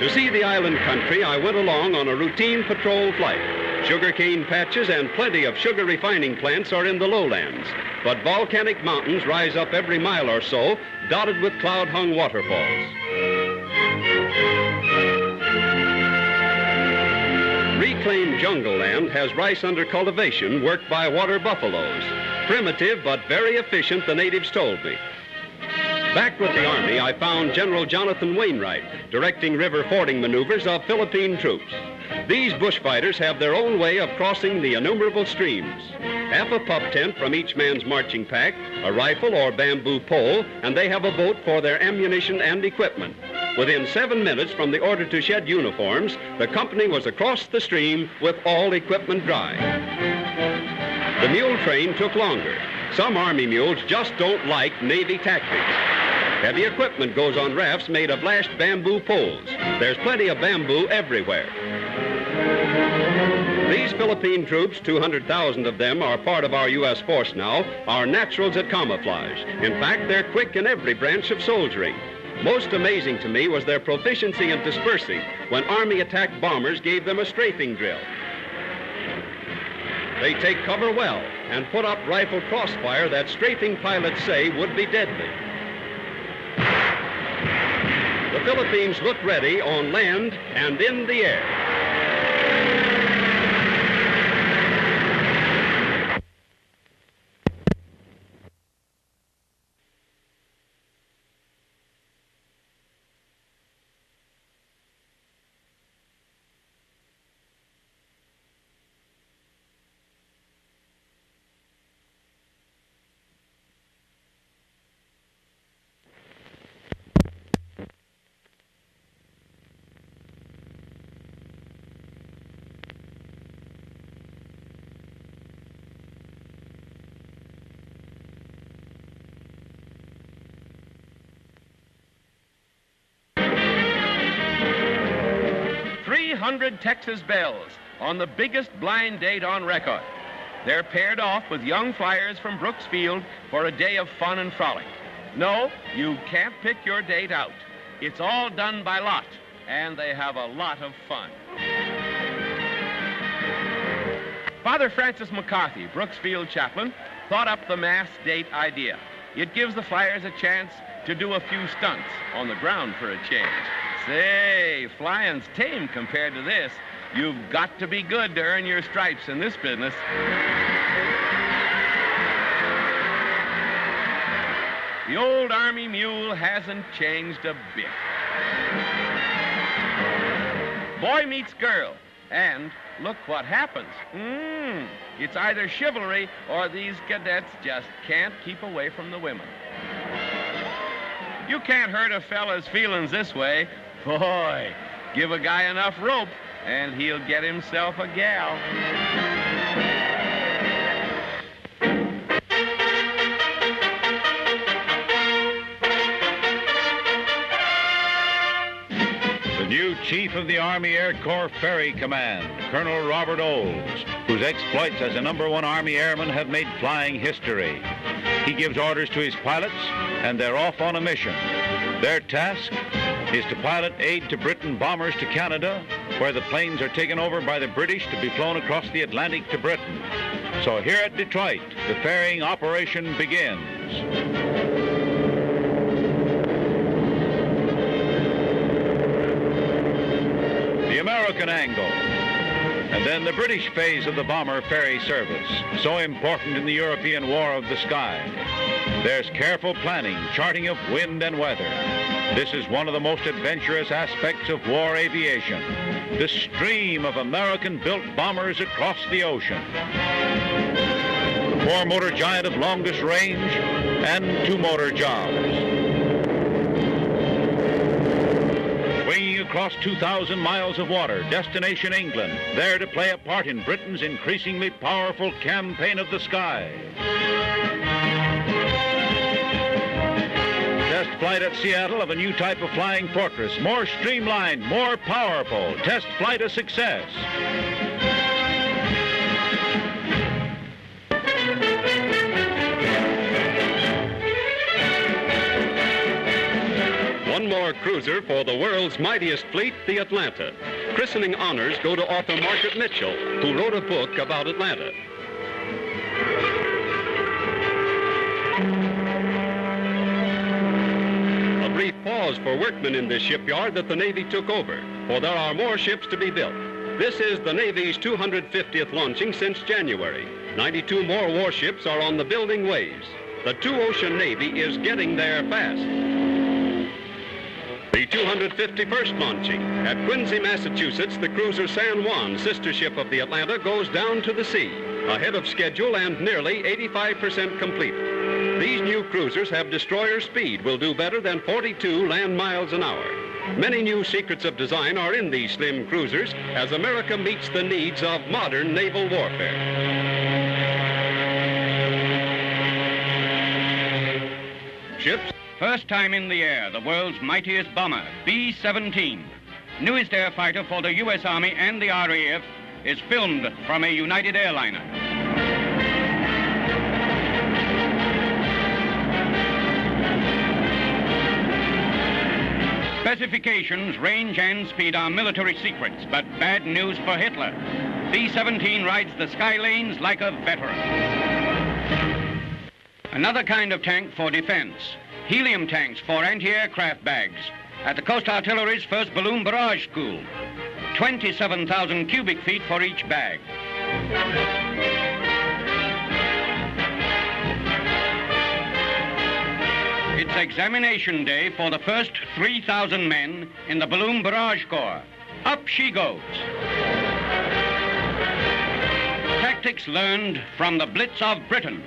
To see the island country, I went along on a routine patrol flight. Sugarcane patches and plenty of sugar refining plants are in the lowlands, but volcanic mountains rise up every mile or so, dotted with cloud-hung waterfalls. Reclaimed jungle land has rice under cultivation worked by water buffaloes. Primitive but very efficient, the natives told me. Back with the Army, I found General Jonathan Wainwright directing river fording maneuvers of Philippine troops. These bushfighters have their own way of crossing the innumerable streams. Half a pup tent from each man's marching pack, a rifle or bamboo pole, and they have a boat for their ammunition and equipment. Within 7 minutes from the order to shed uniforms, the company was across the stream with all equipment dry. The mule train took longer. Some Army mules just don't like Navy tactics. Heavy equipment goes on rafts made of lashed bamboo poles. There's plenty of bamboo everywhere. These Philippine troops, 200,000 of them are part of our U.S. force now, are naturals at camouflage. In fact, they're quick in every branch of soldiering. Most amazing to me was their proficiency in dispersing when Army attack bombers gave them a strafing drill. They take cover well and put up rifle crossfire that strafing pilots say would be deadly. The Philippines look ready on land and in the air. Texas Bells on the biggest blind date on record. They're paired off with young flyers from Brooks Field for a day of fun and frolic. No, you can't pick your date out. It's all done by lot, and they have a lot of fun. Father Francis McCarthy, Brooks Field chaplain, thought up the mass date idea. It gives the flyers a chance to do a few stunts on the ground for a change. Say, flying's tame compared to this. You've got to be good to earn your stripes in this business. The old Army mule hasn't changed a bit. Boy meets girl, and look what happens. It's either chivalry or these cadets just can't keep away from the women. You can't hurt a fella's feelings this way. Boy, give a guy enough rope, and he'll get himself a gal. The new chief of the Army Air Corps Ferry Command, Colonel Robert Olds, whose exploits as a #1 Army airman have made flying history. He gives orders to his pilots, and they're off on a mission. Their task is to pilot aid to Britain bombers to Canada, where the planes are taken over by the British to be flown across the Atlantic to Britain. So here at Detroit, the ferrying operation begins. The American angle, and then the British phase of the bomber ferry service, so important in the European War of the Sky. There's careful planning, charting of wind and weather. This is one of the most adventurous aspects of war aviation, the stream of American-built bombers across the ocean. The four-motor giant of longest range and two-motor jobs. Swinging across 2,000 miles of water, destination England, there to play a part in Britain's increasingly powerful campaign of the sky. Test flight at Seattle of a new type of flying fortress, more streamlined, more powerful. Test flight a success. One more cruiser for the world's mightiest fleet, the Atlanta. Christening honors go to author Margaret Mitchell, who wrote a book about Atlanta. A brief pause for workmen in this shipyard that the Navy took over, for there are more ships to be built. This is the Navy's 250th launching since January. 92 more warships are on the building waves. The two-ocean Navy is getting there fast. The 251st launching. At Quincy, Massachusetts, the cruiser San Juan, sister ship of the Atlanta, goes down to the sea, ahead of schedule and nearly 85% complete. These new cruisers have destroyer speed, will do better than 42 land miles an hour. Many new secrets of design are in these slim cruisers as America meets the needs of modern naval warfare. Ships. First time in the air, the world's mightiest bomber, B-17. Newest air fighter for the U.S. Army and the RAF, is filmed from a United airliner. Specifications, range, and speed are military secrets, but bad news for Hitler. B-17 rides the sky lanes like a veteran. Another kind of tank for defense. Helium tanks for anti-aircraft bags at the Coast Artillery's first balloon barrage school. 27,000 cubic feet for each bag. It's examination day for the first 3,000 men in the balloon barrage corps. Up she goes. Tactics learned from the Blitz of Britain.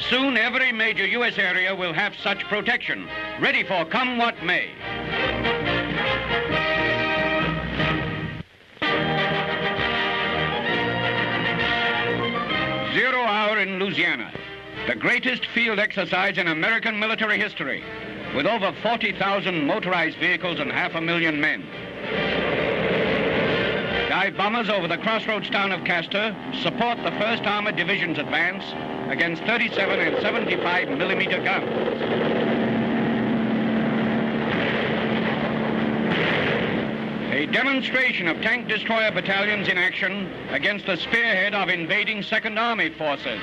Soon every major U.S. area will have such protection, ready for come what may. Zero hour in Louisiana, the greatest field exercise in American military history, with over 40,000 motorized vehicles and 500,000 men. Dive bombers over the crossroads town of Castor support the 1st Armored Division's advance against 37 and 75 millimeter guns. A demonstration of tank destroyer battalions in action against the spearhead of invading Second Army forces.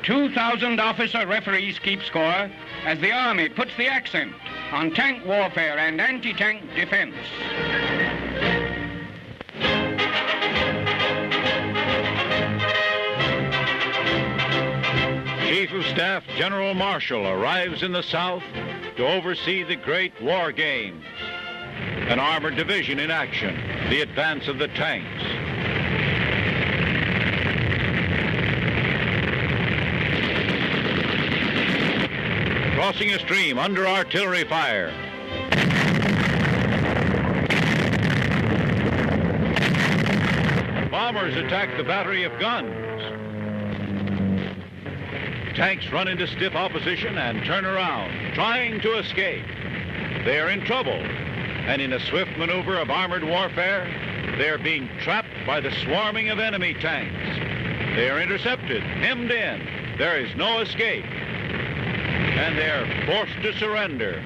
2,000 officer referees keep score as the Army puts the accent on tank warfare and anti-tank defense. Chief of Staff General Marshall arrives in the South to oversee the great war games. An armored division in action, the advance of the tanks. Crossing a stream under artillery fire. Bombers attack the battery of guns. Tanks run into stiff opposition and turn around, trying to escape. They are in trouble, and in a swift maneuver of armored warfare, they are being trapped by the swarming of enemy tanks. They are intercepted, hemmed in. There is no escape, and they are forced to surrender.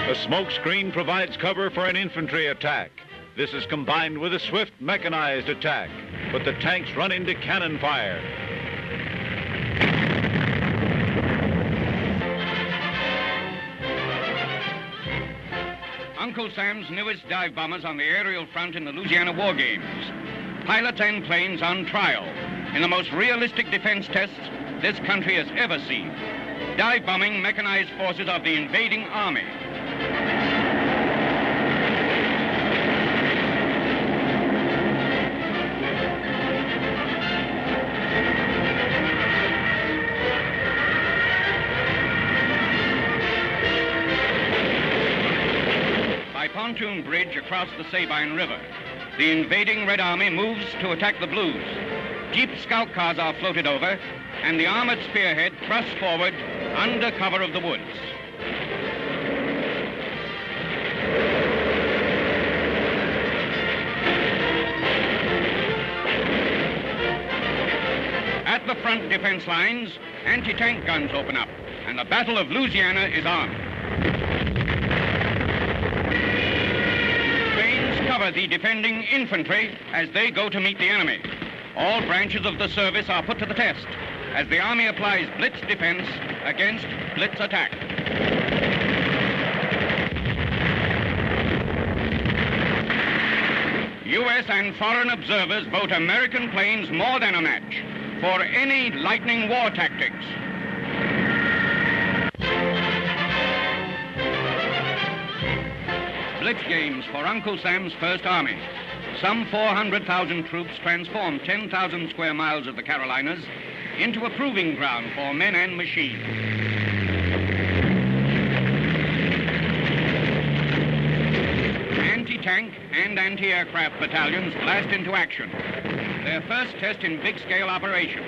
A smoke screen provides cover for an infantry attack. This is combined with a swift mechanized attack, but the tanks run into cannon fire. Uncle Sam's newest dive bombers on the aerial front in the Louisiana War Games. Pilots and planes on trial in the most realistic defense tests this country has ever seen. Dive bombing mechanized forces of the invading army. By pontoon bridge across the Sabine River, the invading Red Army moves to attack the Blues. Jeep scout cars are floated over, and the armored spearhead thrusts forward under cover of the woods. At the front defense lines, anti-tank guns open up, and the Battle of Louisiana is on. Trains cover the defending infantry as they go to meet the enemy. All branches of the service are put to the test as the Army applies blitz defense against blitz attack. U.S. and foreign observers vote American planes more than a match for any lightning war tactics. Blitz games for Uncle Sam's First Army. Some 400,000 troops transform 10,000 square miles of the Carolinas into a proving ground for men and machines. Anti-tank and anti-aircraft battalions blast into action. Their first test in big-scale operation.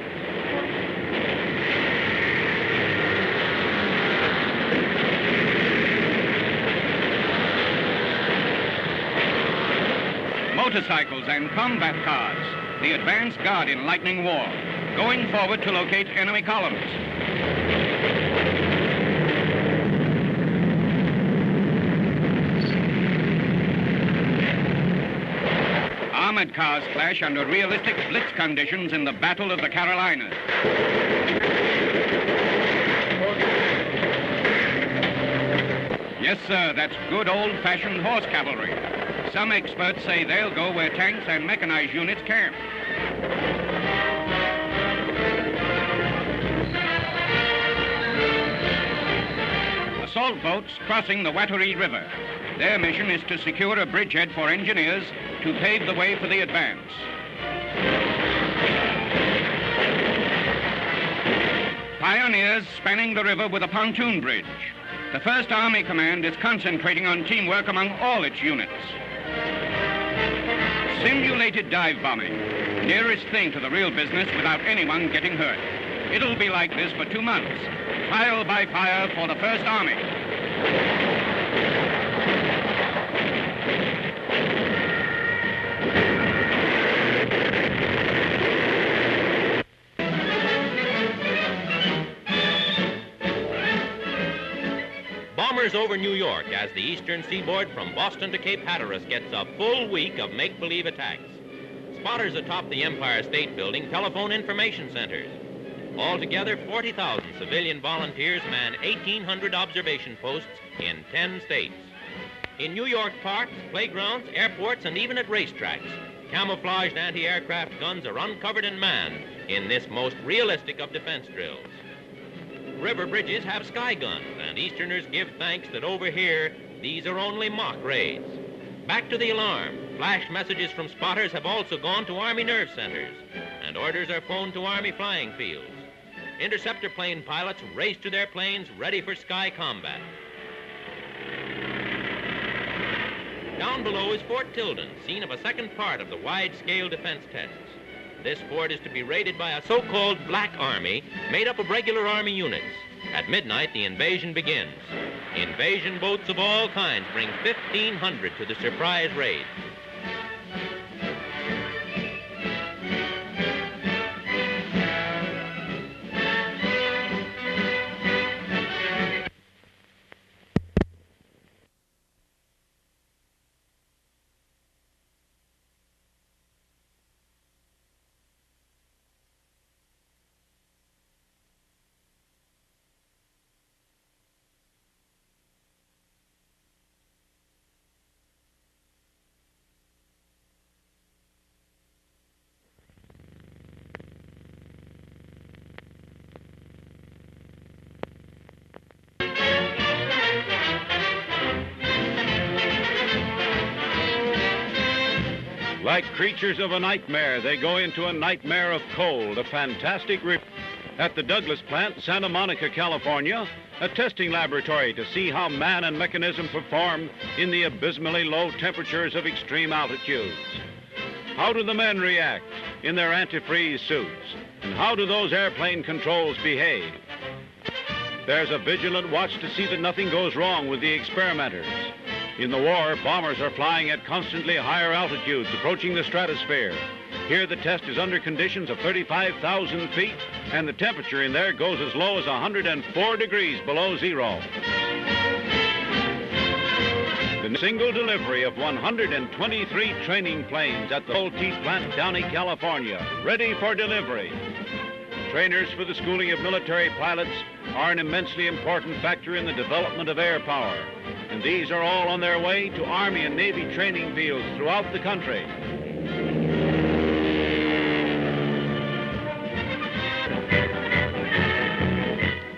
Motorcycles and combat cars, the advance guard in lightning war, going forward to locate enemy columns. Armored cars clash under realistic blitz conditions in the Battle of the Carolinas. Yes, sir, that's good old-fashioned horse cavalry. Some experts say they'll go where tanks and mechanized units camp. Assault boats crossing the Wateree River. Their mission is to secure a bridgehead for engineers to pave the way for the advance. Pioneers spanning the river with a pontoon bridge. The First Army Command is concentrating on teamwork among all its units. Simulated dive bombing, nearest thing to the real business without anyone getting hurt. It'll be like this for 2 months, trial by fire for the First Army. hovers over New York as the eastern seaboard from Boston to Cape Hatteras gets a full week of make-believe attacks. Spotters atop the Empire State Building telephone information centers. Altogether, 40,000 civilian volunteers man 1,800 observation posts in 10 states. In New York parks, playgrounds, airports, and even at racetracks, camouflaged anti-aircraft guns are uncovered and manned in this most realistic of defense drills. River bridges have sky guns, and Easterners give thanks that over here, these are only mock raids. Back to the alarm. Flash messages from spotters have also gone to Army nerve centers, and orders are phoned to Army flying fields. Interceptor plane pilots race to their planes ready for sky combat. Down below is Fort Tilden, scene of a second part of the wide-scale defense tests. This fort is to be raided by a so-called Black Army made up of regular Army units. At midnight, the invasion begins. Invasion boats of all kinds bring 1,500 to the surprise raid. Like creatures of a nightmare, they go into a nightmare of cold, a fantastic at the Douglas plant, Santa Monica, California, a testing laboratory to see how man and mechanism perform in the abysmally low temperatures of extreme altitudes. How do the men react in their antifreeze suits? And how do those airplane controls behave? There's a vigilant watch to see that nothing goes wrong with the experimenters. In the war, bombers are flying at constantly higher altitudes, approaching the stratosphere. Here, the test is under conditions of 35,000 feet, and the temperature in there goes as low as 104 degrees below zero. The single delivery of 123 training planes at the Movietone plant, Downey, California, ready for delivery. Trainers for the schooling of military pilots are an immensely important factor in the development of air power, and these are all on their way to Army and Navy training fields throughout the country.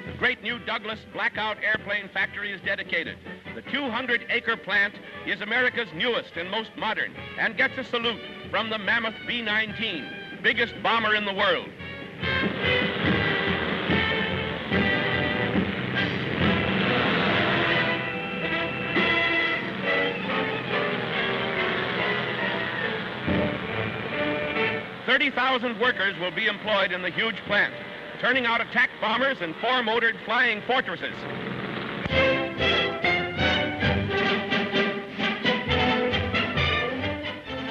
The great new Douglas Blackout Airplane Factory is dedicated. The 200-acre plant is America's newest and most modern, and gets a salute from the mammoth B-19, biggest bomber in the world. "30,000 workers will be employed in the huge plant, turning out attack bombers and four-motored flying fortresses."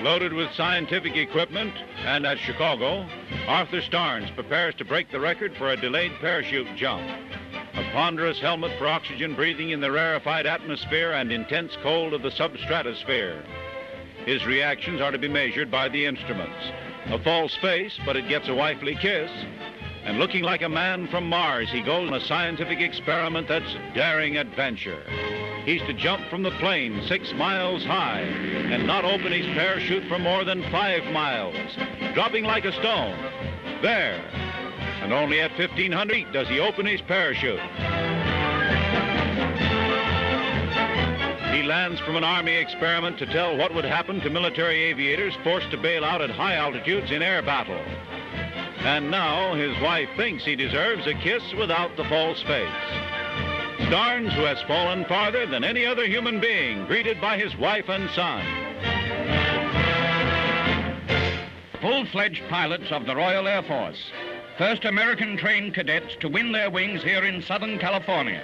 Loaded with scientific equipment, and at Chicago, Arthur Starnes prepares to break the record for a delayed parachute jump. A ponderous helmet for oxygen breathing in the rarefied atmosphere and intense cold of the substratosphere. His reactions are to be measured by the instruments. A false face, but it gets a wifely kiss. And looking like a man from Mars, he goes on a scientific experiment that's daring adventure. He's to jump from the plane 6 miles high and not open his parachute for more than 5 miles, dropping like a stone. There. And only at 1,500 feet does he open his parachute. He lands from an Army experiment to tell what would happen to military aviators forced to bail out at high altitudes in air battle. And now his wife thinks he deserves a kiss without the false face. Starnes, who has fallen farther than any other human being, greeted by his wife and son. Full-fledged pilots of the Royal Air Force. First American-trained cadets to win their wings here in Southern California.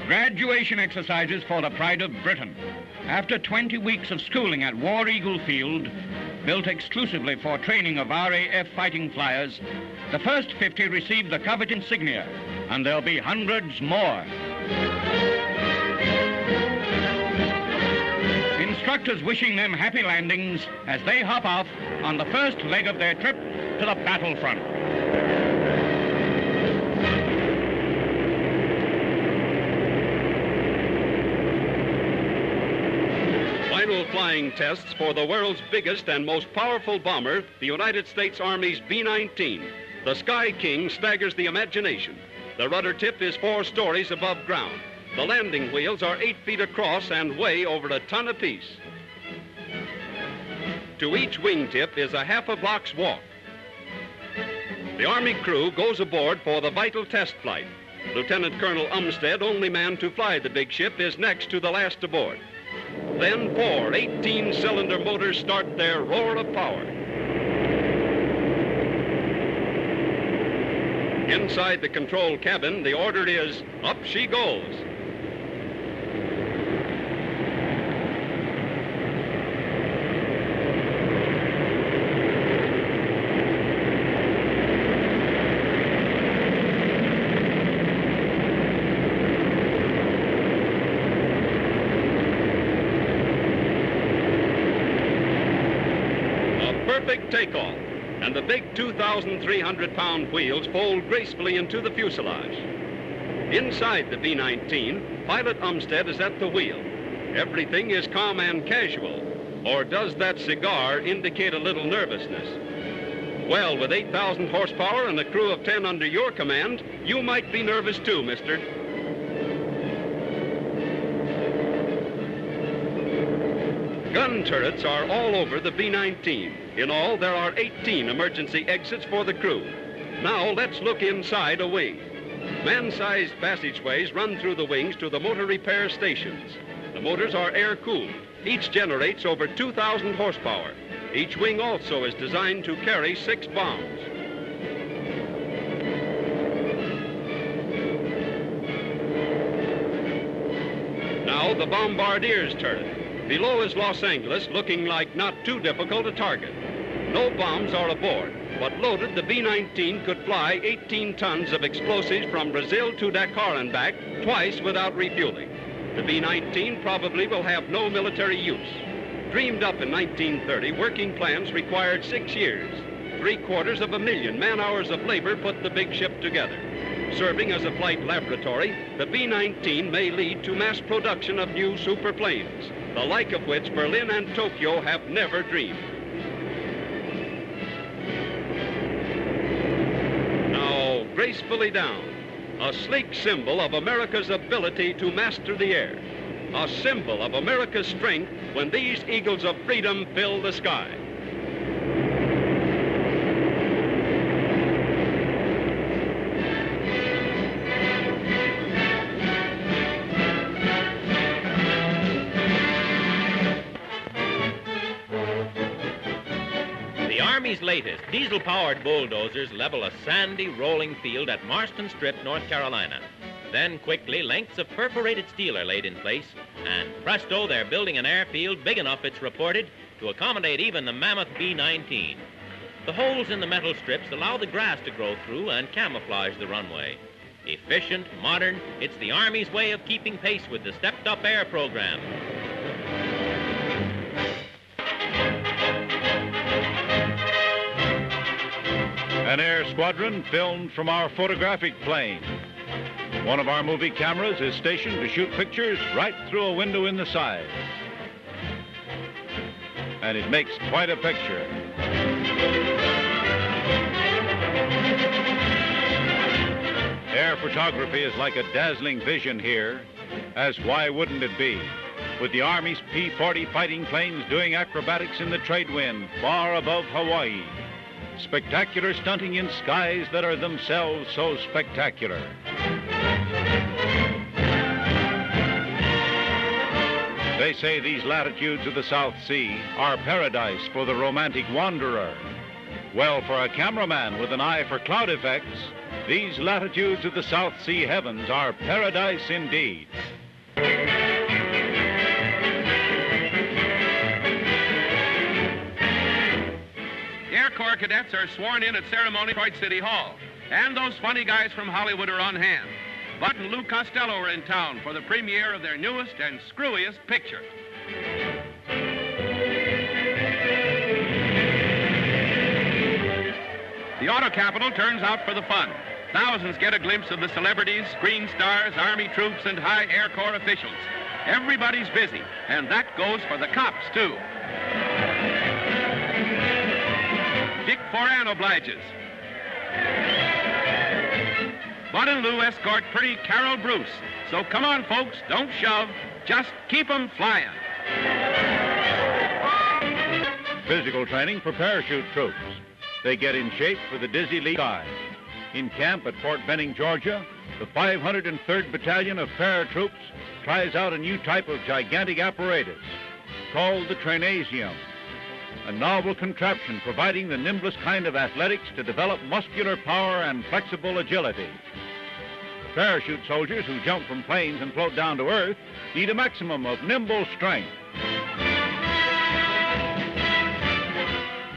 Graduation exercises for the pride of Britain. After 20 weeks of schooling at War Eagle Field, Built exclusively for training of RAF fighting flyers, the first 50 received the coveted insignia, and there'll be hundreds more. Instructors wishing them happy landings as they hop off on the first leg of their trip to the battlefront. Final flying tests for the world's biggest and most powerful bomber, the United States Army's B-19. The Sky King staggers the imagination. The rudder tip is 4 stories above ground. The landing wheels are 8 feet across and weigh over a ton apiece. To each wingtip is a half a block's walk. The Army crew goes aboard for the vital test flight. Lieutenant Colonel Umstead, only man to fly the big ship, is next to the last aboard. Then 4 18-cylinder motors start their roar of power. Inside the control cabin, the order is, up she goes. Perfect takeoff, and the big 2,300-pound wheels fold gracefully into the fuselage. Inside the B-19, Pilot Umstead is at the wheel. Everything is calm and casual. Or does that cigar indicate a little nervousness? Well, with 8,000 horsepower and a crew of 10 under your command, you might be nervous too, mister. Gun turrets are all over the B-19. In all, there are 18 emergency exits for the crew. Now, let's look inside a wing. Man-sized passageways run through the wings to the motor repair stations. The motors are air-cooled. Each generates over 2,000 horsepower. Each wing also is designed to carry 6 bombs. Now, the bombardier's turret. Below is Los Angeles, looking like not too difficult a target. No bombs are aboard, but loaded, the B-19 could fly 18 tons of explosives from Brazil to Dakar and back, twice without refueling. The B-19 probably will have no military use. Dreamed up in 1930, working plans required 6 years. 750,000 man-hours of labor put the big ship together. Serving as a flight laboratory, the B-19 may lead to mass production of new superplanes, the like of which Berlin and Tokyo have never dreamed. Now, gracefully down, a sleek symbol of America's ability to master the air, a symbol of America's strength when these eagles of freedom fill the sky. The Army's latest diesel-powered bulldozers level a sandy, rolling field at Marston Strip, North Carolina. Then quickly, lengths of perforated steel are laid in place, and presto, they're building an airfield big enough, it's reported, to accommodate even the mammoth B-19. The holes in the metal strips allow the grass to grow through and camouflage the runway. Efficient, modern, it's the Army's way of keeping pace with the stepped-up air program. An air squadron filmed from our photographic plane. One of our movie cameras is stationed to shoot pictures right through a window in the side. And it makes quite a picture. Air photography is like a dazzling vision here, as why wouldn't it be? With the Army's P-40 fighting planes doing acrobatics in the trade wind far above Hawaii. Spectacular stunting in skies that are themselves so spectacular. They say these latitudes of the South Sea are paradise for the romantic wanderer. Well, for a cameraman with an eye for cloud effects, these latitudes of the South Sea heavens are paradise indeed. Air Cadets are sworn in at ceremony at Detroit City Hall. And those funny guys from Hollywood are on hand. Bud and Lou Costello are in town for the premiere of their newest and screwiest picture. The auto capital turns out for the fun. Thousands get a glimpse of the celebrities, screen stars, Army troops, and high Air Corps officials. Everybody's busy, and that goes for the cops, too. Dick Foran obliges. Bud and Lou escort pretty Carol Bruce. So come on, folks, don't shove. Just keep 'em flying. Physical training for parachute troops. They get in shape for the dizzy leap sky. In camp at Fort Benning, Georgia, the 503rd Battalion of Paratroops tries out a new type of gigantic apparatus called the Trainasium, a novel contraption providing the nimblest kind of athletics to develop muscular power and flexible agility. The parachute soldiers who jump from planes and float down to earth need a maximum of nimble strength.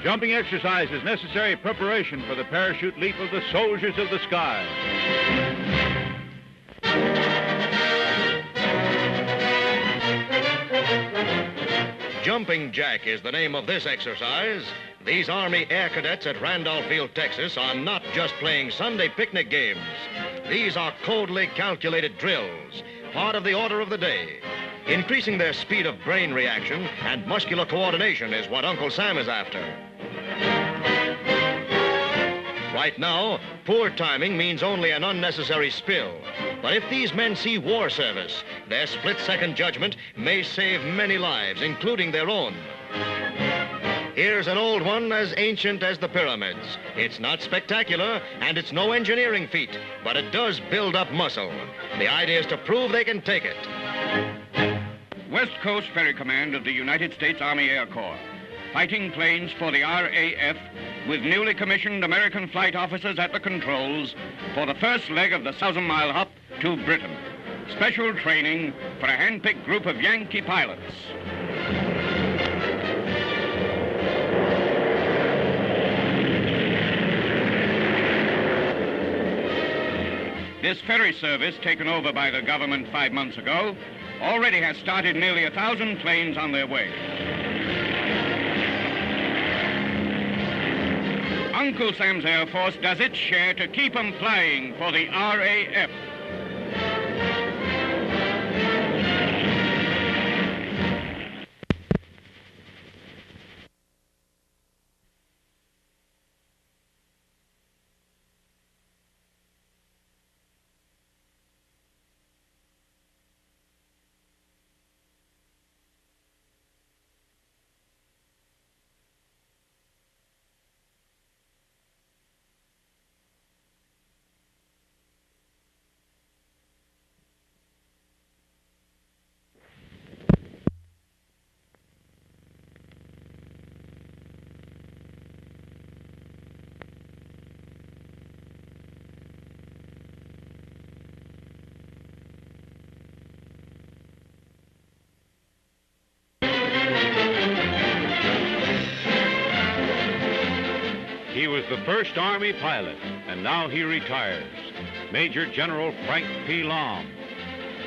Jumping exercise is necessary preparation for the parachute leap of the soldiers of the sky. Jumping jack is the name of this exercise. These Army Air Cadets at Randolph Field, Texas, are not just playing Sunday picnic games. These are coldly calculated drills, part of the order of the day. Increasing their speed of brain reaction and muscular coordination is what Uncle Sam is after. Right now, poor timing means only an unnecessary spill. But if these men see war service, their split-second judgment may save many lives, including their own. Here's an old one as ancient as the pyramids. It's not spectacular, and it's no engineering feat, but it does build up muscle. The idea is to prove they can take it. West Coast Ferry Command of the United States Army Air Corps. Fighting planes for the RAF with newly commissioned American flight officers at the controls for the first leg of the 1,000-mile hop to Britain. Special training for a hand-picked group of Yankee pilots. This ferry service, taken over by the government 5 months ago, already has started nearly 1,000 planes on their way. Uncle Sam's Air Force does its share to keep 'em flying for the RAF. He was the first Army pilot, and now he retires. Major General Frank P. Lom.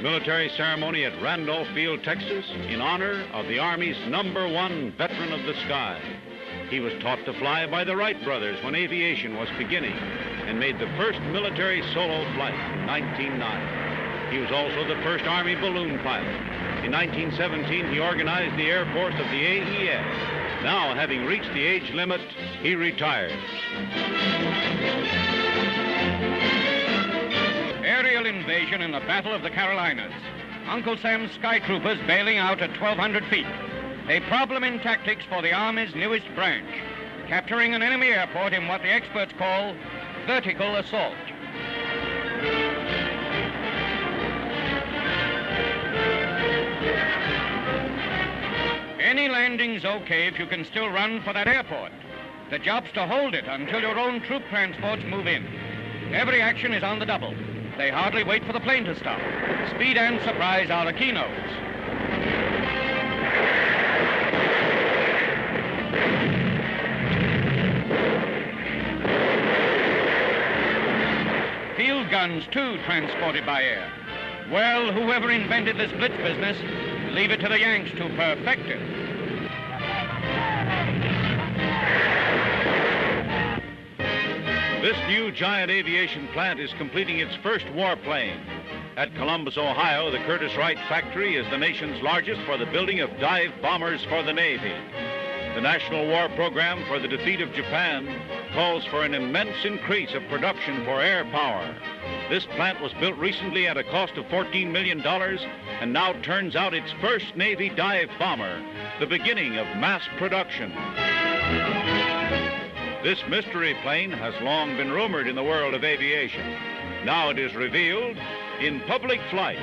Military ceremony at Randolph Field, Texas, in honor of the Army's #1 veteran of the sky. He was taught to fly by the Wright brothers when aviation was beginning, and made the first military solo flight in 1909. He was also the first Army balloon pilot. In 1917, he organized the Air Force of the AEF. Now, having reached the age limit, he retires. Aerial invasion in the Battle of the Carolinas. Uncle Sam's sky troopers bailing out at 1,200 feet. A problem in tactics for the Army's newest branch. Capturing an enemy airport in what the experts call vertical assault. Any landing's okay if you can still run for that airport. The job's to hold it until your own troop transports move in. Every action is on the double. They hardly wait for the plane to stop. Speed and surprise are the keynotes. guns, too, transported by air. Well, whoever invented this blitz business, leave it to the Yanks to perfect it. This new giant aviation plant is completing its first warplane. At Columbus, Ohio, the Curtiss Wright factory is the nation's largest for the building of dive bombers for the Navy. The National War Program for the Defeat of Japan calls for an immense increase of production for air power. This plant was built recently at a cost of $14 million and now turns out its first Navy dive bomber, the beginning of mass production. This mystery plane has long been rumored in the world of aviation. Now it is revealed in public flight.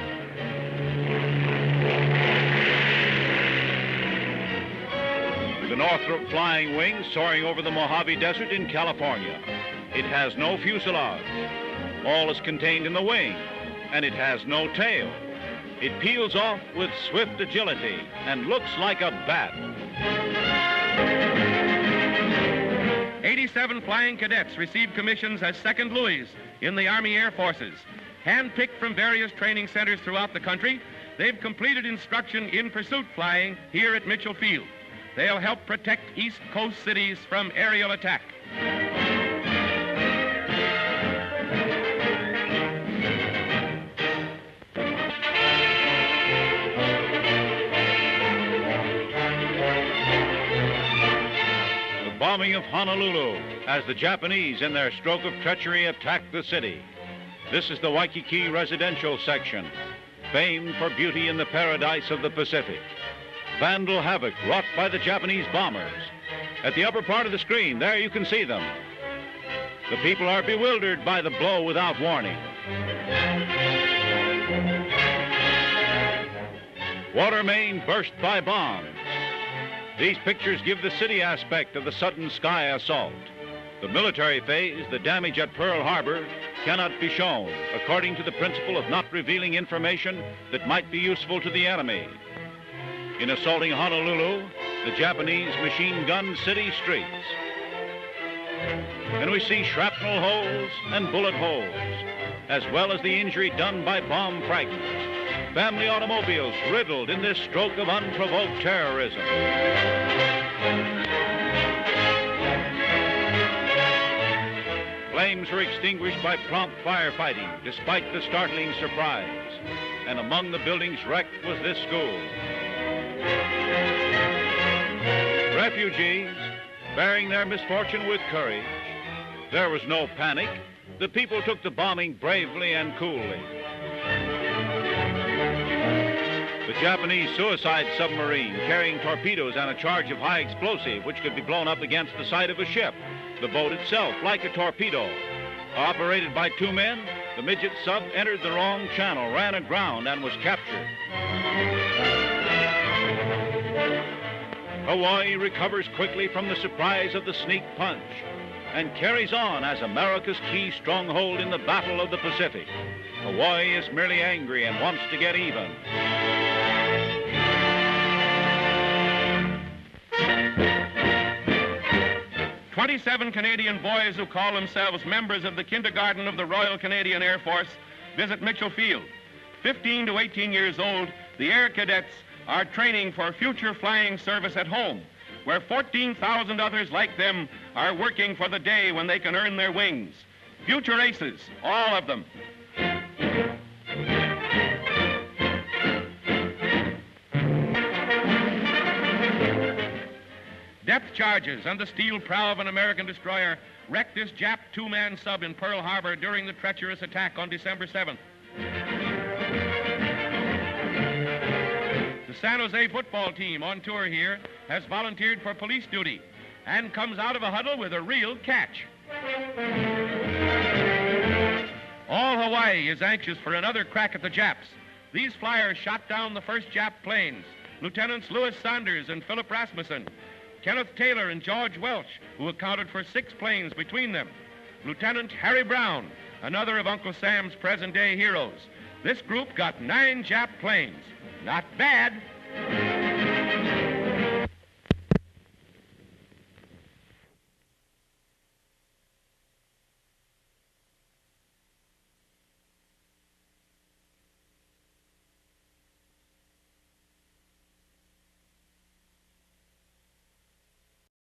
The Northrop Flying Wing soaring over the Mojave Desert in California. It has no fuselage. All is contained in the wing, and it has no tail. It peels off with swift agility and looks like a bat. 87 flying cadets received commissions as second Louis in the Army Air Forces. Handpicked from various training centers throughout the country, they've completed instruction in pursuit flying here at Mitchell Field. They'll help protect East Coast cities from aerial attack. The bombing of Honolulu as the Japanese, in their stroke of treachery, attacked the city. This is the Waikiki residential section, famed for beauty in the paradise of the Pacific. Vandal havoc wrought by the Japanese bombers. At the upper part of the screen, there you can see them. The people are bewildered by the blow without warning. Water main burst by bombs. These pictures give the city aspect of the sudden sky assault. The military phase, the damage at Pearl Harbor, cannot be shown, according to the principle of not revealing information that might be useful to the enemy. In assaulting Honolulu, the Japanese machine-gunned city streets. And we see shrapnel holes and bullet holes, as well as the injury done by bomb fragments. Family automobiles riddled in this stroke of unprovoked terrorism. Flames were extinguished by prompt firefighting, despite the startling surprise. And among the buildings wrecked was this school. Refugees, bearing their misfortune with courage. There was no panic. The people took the bombing bravely and coolly. The Japanese suicide submarine carrying torpedoes and a charge of high explosive which could be blown up against the side of a ship. The boat itself, like a torpedo. Operated by two men, the midget sub entered the wrong channel, ran aground, and was captured. Hawaii recovers quickly from the surprise of the sneak punch and carries on as America's key stronghold in the Battle of the Pacific. Hawaii is merely angry and wants to get even. "27 Canadian boys who call themselves members of the Kindergarten of the Royal Canadian Air Force visit Mitchell Field. 15 to 18 years old, the Air Cadets are training for future flying service at home, where 14,000 others like them are working for the day when they can earn their wings. Future aces, all of them. Depth charges and the steel prow of an American destroyer wrecked this Jap two-man sub in Pearl Harbor during the treacherous attack on December 7th. The San Jose football team on tour here has volunteered for police duty and comes out of a huddle with a real catch. All Hawaii is anxious for another crack at the Japs. These flyers shot down the first Jap planes, Lieutenants Louis Saunders and Philip Rasmussen, Kenneth Taylor and George Welch, who accounted for 6 planes between them, Lieutenant Harry Brown, another of Uncle Sam's present-day heroes. This group got 9 Jap planes. Not bad.